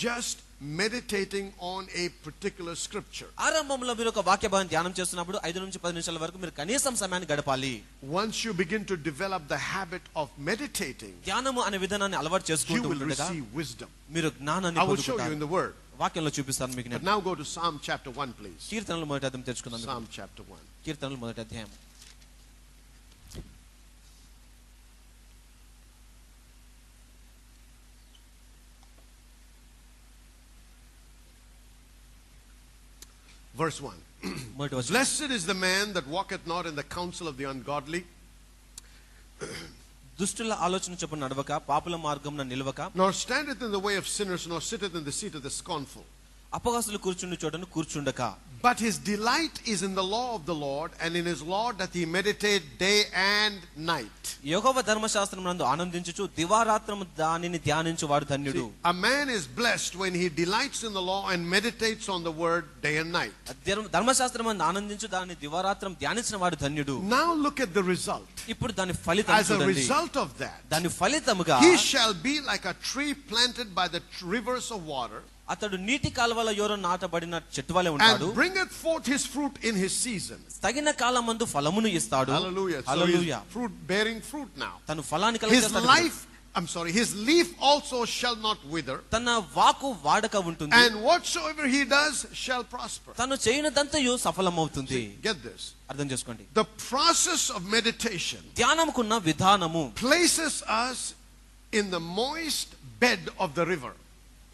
just meditating on a particular scripture. ఆరంభంలో మీరు ఒక వాక్య భాగం ధ్యానం చేస్తున్నప్పుడు 5 నుంచి 10 నిమిషాల వరకు మీరు కనీసం సమయాన్ని గడపాలి. Once you begin to develop the habit of meditating, ధ్యానము అనే విధానాన్ని అలవాటు you చేసుకుంటూ will ఉండగా receive wisdom. మీరు జ్ఞానాన్ని I will show you in పొందుకుంటారు. the word. వాక్యంలో చూపిస్తాను మీకు But నేను. now go to Psalm chapter 1, please. కీర్తనలు మొదటి అధ్యాయం తెచ్చుకుందాం. Psalm chapter 1. కీర్తనలు మొదటి అధ్యాయం. Verse 1. మొదటి వచనం. Blessed is the man that walketh not in the counsel of the ungodly, దుష్టుల ఆలోచన చొప్పున నడవక, పాపుల మార్గమున నిలవక, nor standeth in the way of sinners, nor sitteth in the seat of the scornful. అపవాసులు కూర్చుండి చోటను కూర్చుండక. But his delight is in the law of the Lord, and in his law doth he meditate day and night. యెహోవా ధర్మశాస్త్రమునందు ఆనందించుచు దివారాత్రము దానిని ధ్యానించువాడు ధన్యుడు. A man is blessed when he delights in the law and meditates on the word day and night. ధర్మశాస్త్రమునందు ఆనందించు దాని దివారాత్రం ధ్యానించిన వాడు ధన్యుడు. Now look at the result. ఇప్పుడు దాని ఫలితం As a చూడండి. result of that, దాని ఫలితముగా he shall be like a tree planted by the rivers of water, అతడు నీటి కాలువల యోర నాటబడిన చెట్టు వలె ఉంటాడు. and bringeth forth his fruit in his season. తగిన కాలమందు ఫలమును ఇస్తాడు. Hallelujah. So హల్లెలూయా. he's fruit bearing fruit now. తను ఫలాన్ని His కలుగజేస్తాడు. his leaf also shall not wither, తన వాకు వాడక ఉంటుంది. and whatsoever he does shall prosper. తను చేయునదంతయు సఫలమవుతుంది. Get this. అర్థం చేసుకోండి. The process of meditation ధ్యానముకున్న విధానము places us in the moist bed of the river.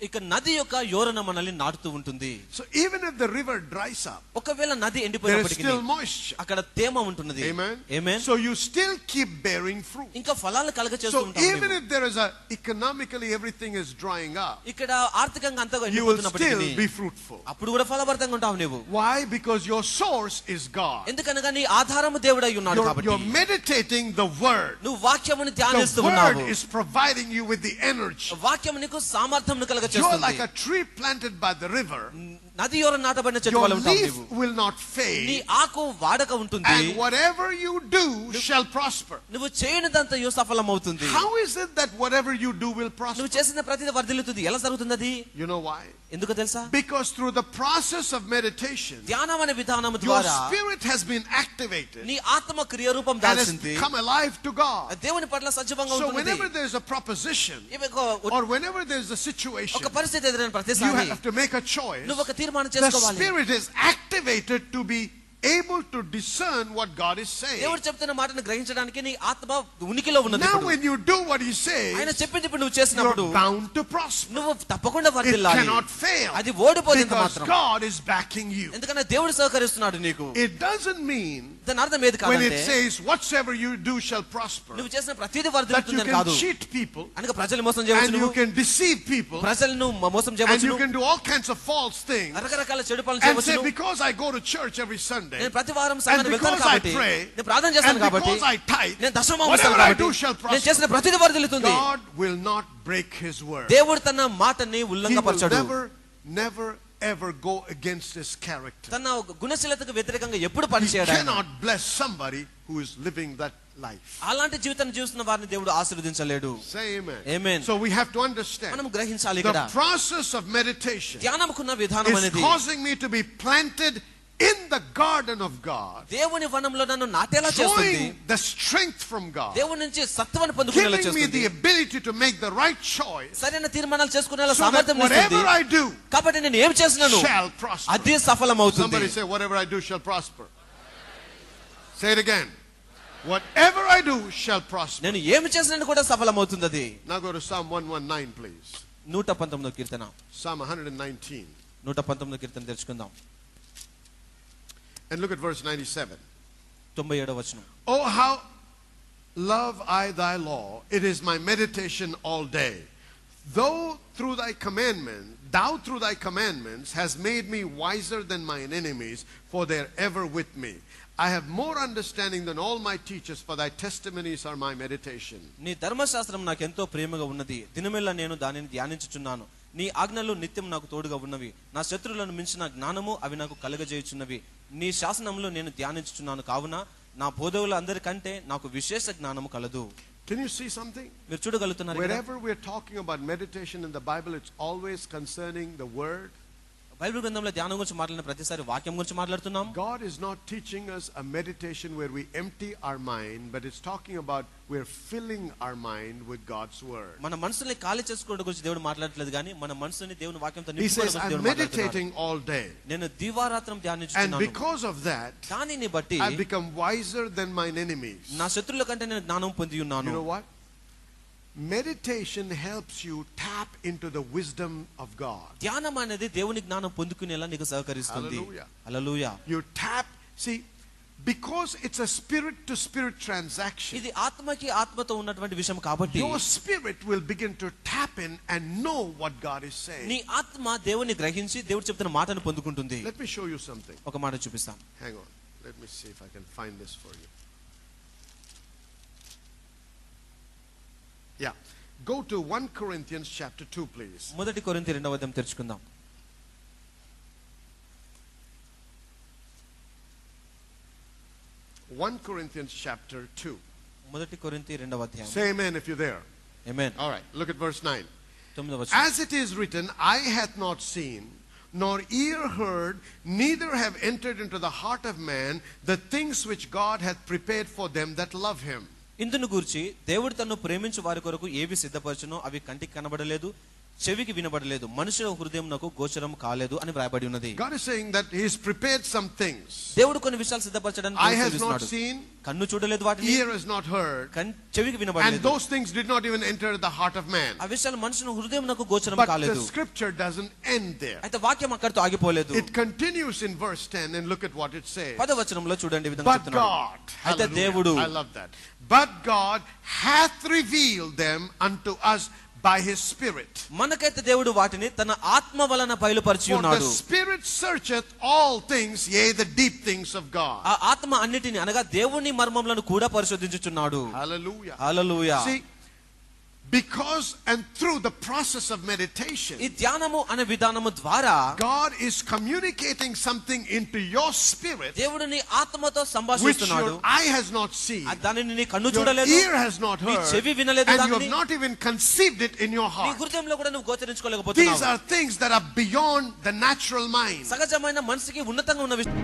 ఇక నది యొక్క యోరన మనల్ని నాటుతూ ఉంటుంది. So even if the river dries up, ఒకవేళ నది there is ఎండిపోయినప్పటికీ still moisture. అక్కడ తేమ ఉంటున్నది. Amen. Amen. So you still keep bearing fruit. ఇంకా ఫలాలు కలగచేస్తూ So ఉంటాము even మేము. if there is economically everything is drying up, ఇక్కడ ఆర్థికంగా అంతగా you will ఎండిపోతున్నప్పటికీ still be fruitful. అప్పుడు కూడా ఫలభరితంగా ఉంటావు నువ్వు. Why? Because your source is God. ఎందుకనగా నీ ఆధారము దేవుడై ఉన్నాడు కాబట్టి. You're meditating the word. నువ్వు వాక్యమును The ధ్యానిస్తూ word ఉన్నావు. is providing you with the energy. వాక్యము నీకు సామర్థ్యం You're కలగచేస్తుంది. like a tree planted by the river. నది యోర నాటబడిన చెట్టు Your వలె ఉంటావు leaf నీవు. will not నీ fade, ఆకు వాడక ఉంటుంది. and whatever you do shall prosper. నువ్వు చేయనిదంతయు సఫలమవుతుంది. How is it that whatever you do will prosper? నువ్వు చేసిన ప్రతిదీ వర్ధిల్లుతుంది. ఎలా జరుగుతుంది అది? You know why? ఎందుకు తెలుసా? Because through the process of meditation, ధ్యానం అనే విధానము your ద్వారా spirit has been activated నీ ఆత్మ క్రియారూపం and has దాల్చింది. become alive to God. దేవుని పట్ల సజీవంగా So ఉంటుంది. whenever there's a proposition ఇవి ఒక or whenever there's a situation, పరిస్థితి ఎదురైన you ప్రతిసారి have to make a choice. నువ్వు ఒక తీర్మానం The చేసుకోవాలి. spirit is activated to be able to discern what God is saying. దేవుడు చెప్తున్న మాటను గ్రహించడానికి నీ ఆత్మ ఉనికిలో ఉన్నది. Now ఇప్పుడు when you do what he ఆయన says, చెప్పింది ఇప్పుడు నువ్వు చేసినప్పుడు you're bound to prosper. నువ్వు తప్పకుండా It వర్ధిల్లాలి. cannot fail అది ఓడిపోయింది because మాత్రం. God is backing you. ఎందుకంటే దేవుడు సహకరిస్తున్నాడు నీకు. It doesn't mean దాని అర్థం ఏది when it కాదంటే says whatsoever you do shall prosper, నువ్వు చేసిన ప్రతిదీ that you వర్ధిల్లుతుందని can కాదు. cheat people అనగా ప్రజలు మోసం చేయవచ్చు and you నువ్వు. can deceive people ప్రజలను మోసం and చేయవచ్చు you నువ్వు. can do all kinds of false things రకరకాల చెడు పనులు and చేయవచ్చు say, నువ్వు. because I go to church every Sunday నేను ప్రతి వారం and సంఘానికి వెళ్తాను because I కాబట్టి pray నేను ప్రార్థన and చేస్తాను కాబట్టి because I tithe, నేను దశమభాగం whatever ఇస్తాను I కాబట్టి do shall నేను prosper. చేసిన ప్రతిదీ వర్ధిల్లుతుంది. God will not break his word. దేవుడు తన మాటని He will ఉల్లంఘపరచడు. never ever go against his character. తన గుణశీలతకు వ్యతిరేకంగా ఎప్పుడు He పనిచేయడు ఆయన. cannot bless somebody who is living that life. అలాంటి జీవితాన్ని జీవిస్తున్న వారిని దేవుడు ఆశీర్వదించలేడు. Say amen. Amen. So we have to understand మనం గ్రహించాలి ఇక్కడ the process of meditation ధ్యానముకున్న విధానం is అనేది causing me to be planted in the garden of God, దేవుని వనంలో నన్ను నాటేలా చేస్తుంది. drawing the strength from God, దేవుని నుంచి సత్వాన్ని పొందుకునేలా giving me చేస్తుంది. the ability to make the right choice, సరైన తీర్మానాలు చేసుకునేలా so that సామర్థ్యం ఇస్తుంది. whatever I do కాబట్టి నేను ఏం చేస్తున్నాను shall prosper. అదే సఫలమవుతుంది. Somebody say, whatever I do shall prosper. Say it again. Whatever I do shall prosper. నేను ఏమి చేసినా కూడా సఫలమవుతుంది అది. Now go to Psalm 119, please. 119వ Keerthana. Psalm 119. 119వ కీర్తన తెలుసుకుందాం. And look at verse 97. 97వ వచనం. Oh, how love I thy law. It is my meditation all day. Thou through thy commandments hast made me wiser than mine enemies, for they are ever with me. I have more understanding than all my teachers, for thy testimonies are my meditation. నీ ధర్మశాస్త్రం నాకు ఎంతో ప్రేమగా ఉన్నది. దినమెల్లా నేను దానిని ధ్యానించుచున్నాను. నీ ఆజ్ఞలు నిత్యం నాకు తోడుగా ఉన్నవి. నా శత్రువులను మించిన జ్ఞానము అవి నాకు కలుగజేయుచున్నవి. నీ శాసనంలో నేను ధ్యానించుచున్నాను కావున నా బోధకుల అందరికంటే నాకు విశేష జ్ఞానము కలదు. Can you see something? మీరు చూడగలుగుతున్నారు కదా? Wherever we're talking about meditation in the Bible, it's always concerning the word. Bible గ్రంథంలో ధ్యానం గురించి మాట్లాడిన ప్రతిసారి వాక్యం గురించి మాట్లాడుతున్నాం. God is not teaching us a meditation where we empty our mind, but it's talking about we're filling our mind with God's word. మన మనసుని ఖాళీ చేసుకోవడం గురించి దేవుడు మాట్లాడట్లేదు కానీ మన మనసుని దేవుని వాక్యంతో He నింపుకోవడం says, గురించి I'm దేవుడు మాట్లాడుతున్నాడు. meditating all day. నేను దివారాత్రం And ధ్యానించుచున్నాను. because of that, దానిని బట్టి I've become wiser than mine enemies. నా శత్రువుల కంటే నేను జ్ఞానం పొంది You ఉన్నాను. know what? Meditation helps you tap into the wisdom of God. ధ్యానం అనేది దేవుని జ్ఞానం పొందుకునేలా నీకు సహకరిస్తుంది. Hallelujah. Hallelujah. You tap, see, Because it's a spirit to spirit transaction, ఇది ఆత్మకి ఆత్మతో ఉన్నటువంటి విషయం కాబట్టి your spirit will begin to tap in and know what God is saying. నీ ఆత్మ దేవుని గ్రహించి దేవుడు చెప్తున్న మాటను పొందుకుంటుంది. Let me show you something. ఒక మాట చూపిస్తాను. Hang on. Let me see if I can find this for you. Yeah. Go to 1 Corinthians chapter 2, please. మొదటి కొరింథీ 2వ అధ్యాయం తెరుచుకుందాం. 1 Corinthians chapter 2. మొదటి కొరింథీ 2వ అధ్యాయం. Say amen if you're there. Amen. All right. Look at verse 9. 9వ వచనం. As it is written, eye hath not seen, nor ear heard, neither have entered into the heart of man the things which God hath prepared for them that love him. ఇందును గూర్చి దేవుడు తన్ను ప్రేమించు వారి కొరకు ఏవి సిద్ధపరచునో అవి కంటికి కనబడలేదు, చెవికి వినబడలేదు, మనుషుల హృదయమునకు గోచరం కాలేదు అని వ్రాయబడి ఉన్నది. God is saying that he has prepared some things. దేవుడు కొన్ని విషయాలు సిద్ధపరచడానికి Eye has not seen, కన్ను చూడలేదు వాటిని, ear has not heard, చెవికి and వినబడలేదు. those things did not even enter the heart of man. ఆ విషయాలు మనుషుల హృదయమునకు గోచరం But the కాలేదు. scripture doesn't end there. అయితే వాక్యం అక్కడితో ఆగిపోలేదు. It continues in verse 10, and look at what it says. 10వ వచనంలో చూడండి ఈ విధంగా But చెప్తున్నాడు. God, అయితే hallelujah, దేవుడు, I love that. But God hath revealed them unto us by his spirit. మనకైతే దేవుడు వాటిని తన ఆత్మ వలన బయలుపరిచి For the ఉన్నాడు. spirit searcheth all things, yea, the deep things of God. ఆ ఆత్మ అన్నిటిని అనగా దేవుని మర్మములను కూడా పరిశోధించుచున్నాడు. Hallelujah. Hallelujah. See, because and through the process of meditation, ఈ ధ్యానము అనే విధానము ద్వారా God is communicating something into your spirit దేవుడు నీ ఆత్మతో which సంభాషిస్తున్నాడు. your eye has not seen, దానిని నీ కన్ను your చూడలేదు, ear has not నీ heard, చెవి వినలేదు, and you దానిని have not even conceived it in your నీ heart. హృదయంలో కూడా నువ్వు These గోచరించుకోలేకపోతున్నావు. are things that are beyond the natural mind. సహజమైన మనసుకి ఉన్నతంగా ఉన్న విషయం.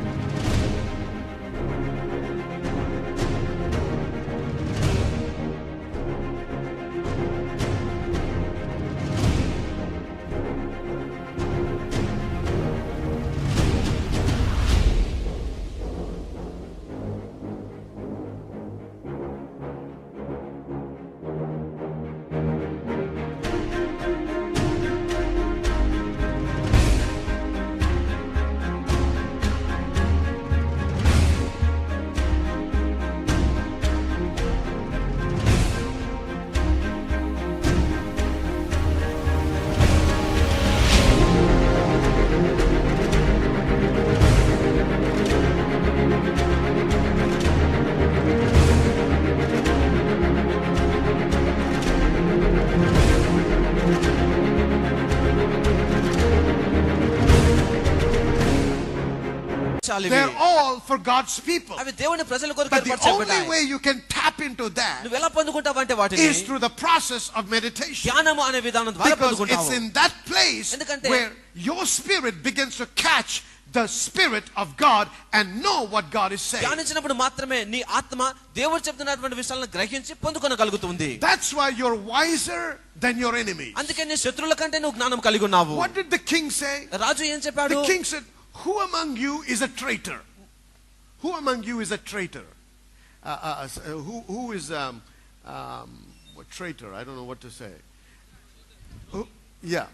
They're all for God's people. అవి దేవుని ప్రజల కొరకు But the only ఏర్పరచబడ్డాయి. way you can tap into that నువ్వు ఎలా పొందుకుంటావంటే వాటిని is through the process of meditation. ధ్యానము అనే విధానం ద్వారా Because పొందుకుంటావు. it's in that place ఎందుకంటే where your spirit begins to catch the spirit of God and know what God is saying. ధ్యానించినప్పుడు మాత్రమే నీ ఆత్మ దేవుడు చెప్తున్నటువంటి విషయాలను గ్రహించి పొందుకొనగలుగుతుంది. That's why you're wiser than your enemies. అందుకే నీ శత్రువుల కంటే నువ్వు జ్ఞానం కలిగి ఉన్నావు. What did the king say? రాజు ఏం చెప్పాడు? The king said, who among you is a traitor? Who among you is a traitor? Who is what traitor? I don't know what to say. Who, yeah.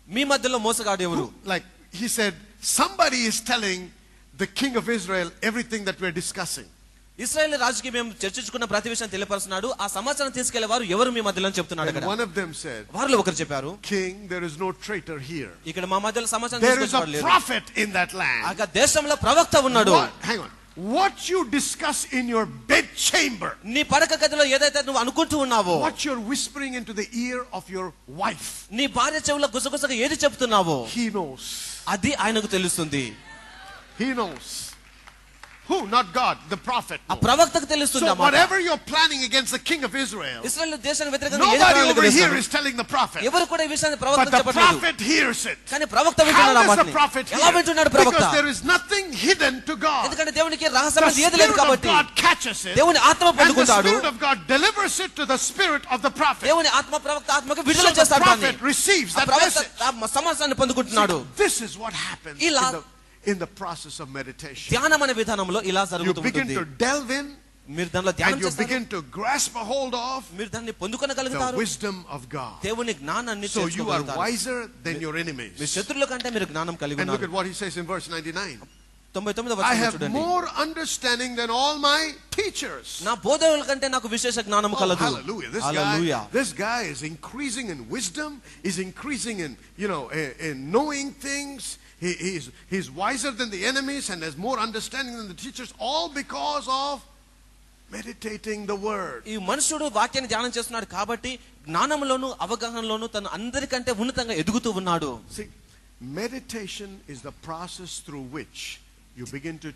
మీ మధ్యలో మోసగాడు ఎవరు? Like he said, somebody is telling the king of Israel everything that we're discussing. ఇశ్రాయేలు రాజుకి మేము చర్చించుకున్న ప్రతి విషయం తెలియపరుస్తున్నాడు. ఆ సమాచారం తీసుకెళ్లే వారు ఎవరు మీ మధ్యలో చెప్తున్నాడు And కదా. one of them said, వారిలో ఒకరు చెప్పారు, king, there is no traitor here. ఇక్కడ మా మధ్యలో సమాచారం There is a తీసుకొచ్చేవాడు లేడు. prophet in that land. ఆ దేశంలో ప్రవక్త ఉన్నాడు. Hang on. What you discuss in your bed chamber, నీ పడక గదిలో ఏదైతే నువ్వు అనుకుంటూ ఉన్నావో, what you're whispering into the ear of your wife, నీ భార్య చెవులో గుసగుసగా ఏది చెప్తున్నావో he knows. అది ఆయనకు తెలుస్తుంది. He knows. Who? Not God, the prophet ఆ knows. ప్రవక్తకు తెలుస్తుంది. So whatever you're planning against the king of Israel, ఇశ్రాయేలు దేశానికి వ్యతిరేకంగా ఏది nobody ప్రణాళిక over here వేస్తాడు? is telling the prophet. ఎవరు కూడా ఈ విషయాన్ని But ప్రవక్తకు the చెప్పట్లేదు. prophet hears it. కానీ ప్రవక్త How వింటున్నాడు ఆ does the మాటని. prophet ఎలా hear? వింటున్నాడు ప్రవక్త? Because there is nothing hidden to God. ఎందుకంటే దేవునికి The రహస్యమైనది ఏది లేదు Spirit of కాబట్టి God catches it, దేవుని ఆత్మ and the పొందుకుంటాడు. Spirit of God delivers it to the spirit of the prophet. దేవుని ఆత్మ ప్రవక్త ఆత్మకు So విడుదల the చేస్తాడు దాన్ని. prophet receives ఆ that ప్రవక్త message. ఆ సమాచారాన్ని పొందుకుంటున్నాడు. This is what happens in the process of meditation. ధ్యానం అనే విధానంలో ఇలా You జరుగుతూ begin ఉంటుంది. to delve in, మీరు దానిలో ధ్యానం and you చేస్తారు. begin to grasp a hold of మీరు దాన్ని the పొందుకొనగలుగుతారు. wisdom of God. దేవుని జ్ఞానాన్ని So you are తెలుసుకోగలుగుతారు. wiser than your me enemies. శత్రువుల కంటే మీరు జ్ఞానం కలిగి And look ఉన్నారు. at what he says in verse 99. 99వ I వచనం have చూడండి. more understanding than all my teachers. నా బోధకుల కంటే నాకు విశేష జ్ఞానం Oh, కలదు. hallelujah. Hallelujah. This guy is increasing in wisdom, is increasing in, in knowing things. He's wiser than the enemies and has more understanding than the teachers, all because of meditating the word. ఈ మనుషుడు వాక్యాన్ని ధ్యానం చేస్తున్నాడు కాబట్టి జ్ఞానంలోను అవగాహనలోను తను అందరికంటే ఉన్నతంగా ఎదుగుతూ ఉన్నాడు. See, meditation is the process through which you begin to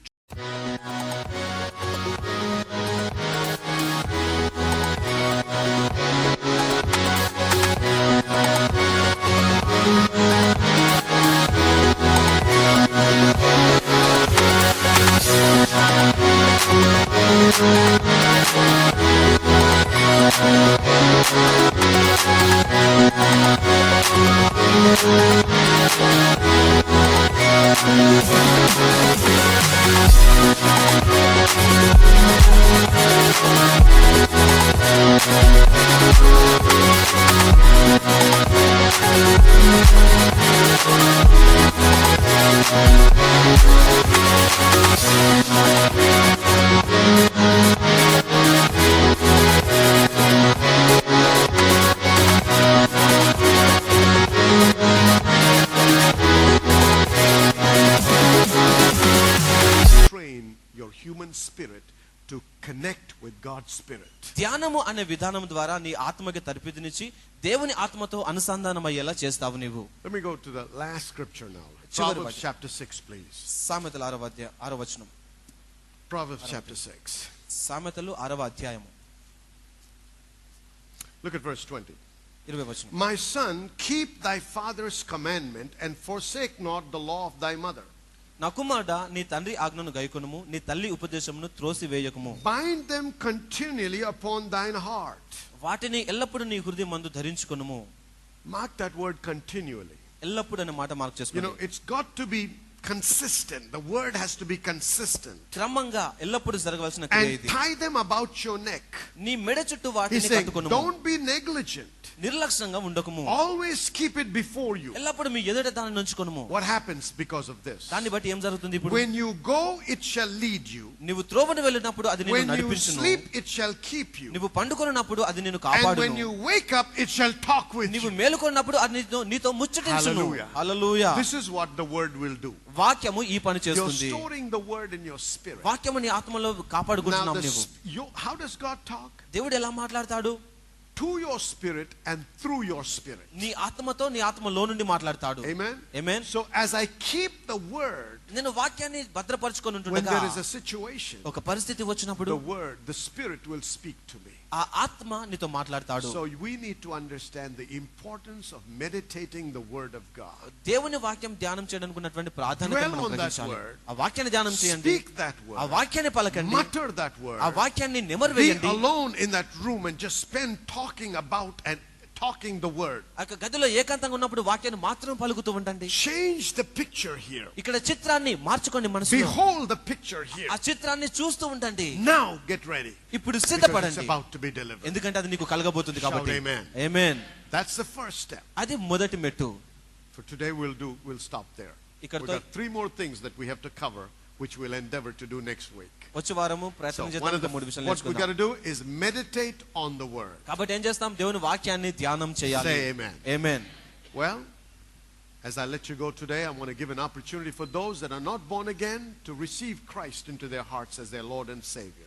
train your human spirit to connect with God's spirit. ధ్యానము అనే విధానం ద్వారా నీ ఆత్మకి తరపిదినిచ్చి దేవుని ఆత్మతో అనుసంధానమయ్యేలా చేస్తావు నీవు. Let me go to the last scripture now. చివరి Proverbs వచనం. chapter 6, please. సామెతలు 6వ వచనం. Proverbs chapter 6. సామెతలు 6వ అధ్యాయము Look at verse 20. 20వ వచనం. My son, keep thy father's commandment and forsake not the law of thy mother. నా కుమారుడా నీ తండ్రి ఆజ్ఞను గైకొనుము, నీ తల్లి ఉపదేశమును త్రోసివేయకుము. Bind them continually upon thine heart. వాటిని ఎల్లప్పుడూ నీ హృదయమందు ధరించుకొనుము. Mark that word continually. ఎల్లప్పుడూ అనే మాట మార్క్ చేసుకోండి. It's got to be consistent. The word has to be consistent. క్రమంగా ఎల్లప్పుడూ జరగవలసిన క్రియ And ఇది. tie them about your neck. నీ మెడ చుట్టూ He's వాటిని saying, కట్టుకొనుము. don't be negligent. నిర్లక్ష్యంగా ఉండకుము. Always keep it before you. ఎల్లప్పుడూ మీ ఎదుట దానిని ఉంచుకొనుము. What happens because of this? దాన్ని బట్టి ఏం జరుగుతుంది ఇప్పుడు? When you go, it shall lead you. నీవు త్రోవను వెళ్ళినప్పుడు అది నిన్ను When you నడిపించును. sleep, it shall keep you. నీవు పండుకొనినప్పుడు అది నిన్ను And when కాపాడును. you wake up, it shall talk with నీవు you. మేలుకొన్నప్పుడు అది నీతో ముచ్చటించును. Hallelujah. Hallelujah. This is what the word will do. వాక్యము ఈ పని You're చేస్తుంది. storing the word in your spirit. వాక్యము నీ ఆత్మలో Now, కాపాడుకుంటున్నావు నీవు. how does God talk? దేవుడు ఎలా మాట్లాడతాడు? To your spirit and through your spirit. నీ ఆత్మతో నీ ఆత్మలో నుండి మాట్లాడతాడు. Amen. Amen. So as I keep the word, నేను వాక్యాన్ని భద్రపరుచుకొని when ఉంటుండగా there is a situation, ఒక పరిస్థితి వచ్చినప్పుడు the word, the spirit will speak to me. ఆ ఆత్మ నీతో మాట్లాడతాడు. So we need to understand the importance of meditating the word of God. దేవుని వాక్యం ధ్యానం చేయడానికి ఉన్నటువంటి ప్రాధాన్యత Dwell మనం on that గ్రహించాలి. word. ఆ వాక్యాన్ని ధ్యానం చేయండి. Speak that ఆ word. వాక్యాన్ని పలకండి. Mutter that word. ఆ వాక్యాన్ని నెమరు Be వేయండి. alone in that room and just spend talking about and talking the word. ఆ గదిలో ఏకాంతంగా ఉన్నప్పుడు వాక్యాన్ని మాత్రం పలుకుతూ ఉండండి. Change the picture here. ఇక్కడ చిత్రాన్ని మార్చుకోండి మనసులో. Behold the picture here. ఆ చిత్రాన్ని చూస్తూ ఉండండి. Now get ready. ఇప్పుడు Because it's సిద్ధపడండి. about to be delivered. ఎందుకంటే అది నీకు కలగబోతుంది Shout కాబట్టి. amen. Amen. That's the first step. అది మొదటి మెట్టు. For today we'll stop there. We've ఇక్కడతో got 3 more things that we have to cover, which we'll endeavor to do next week. వచ్చే వారము So ప్రయత్నం one చేద్దాం. of the, మూడు విషయాలు what we got నేర్చుకుందాం. to do is meditate on the word. కాబట్టి ఏం చేస్తాం? దేవుని వాక్యాన్ని ధ్యానం చేయాలి. Say amen. Amen. Well, as I let you go today, I want to give an opportunity for those that are not born again to receive Christ into their hearts as their Lord and Savior.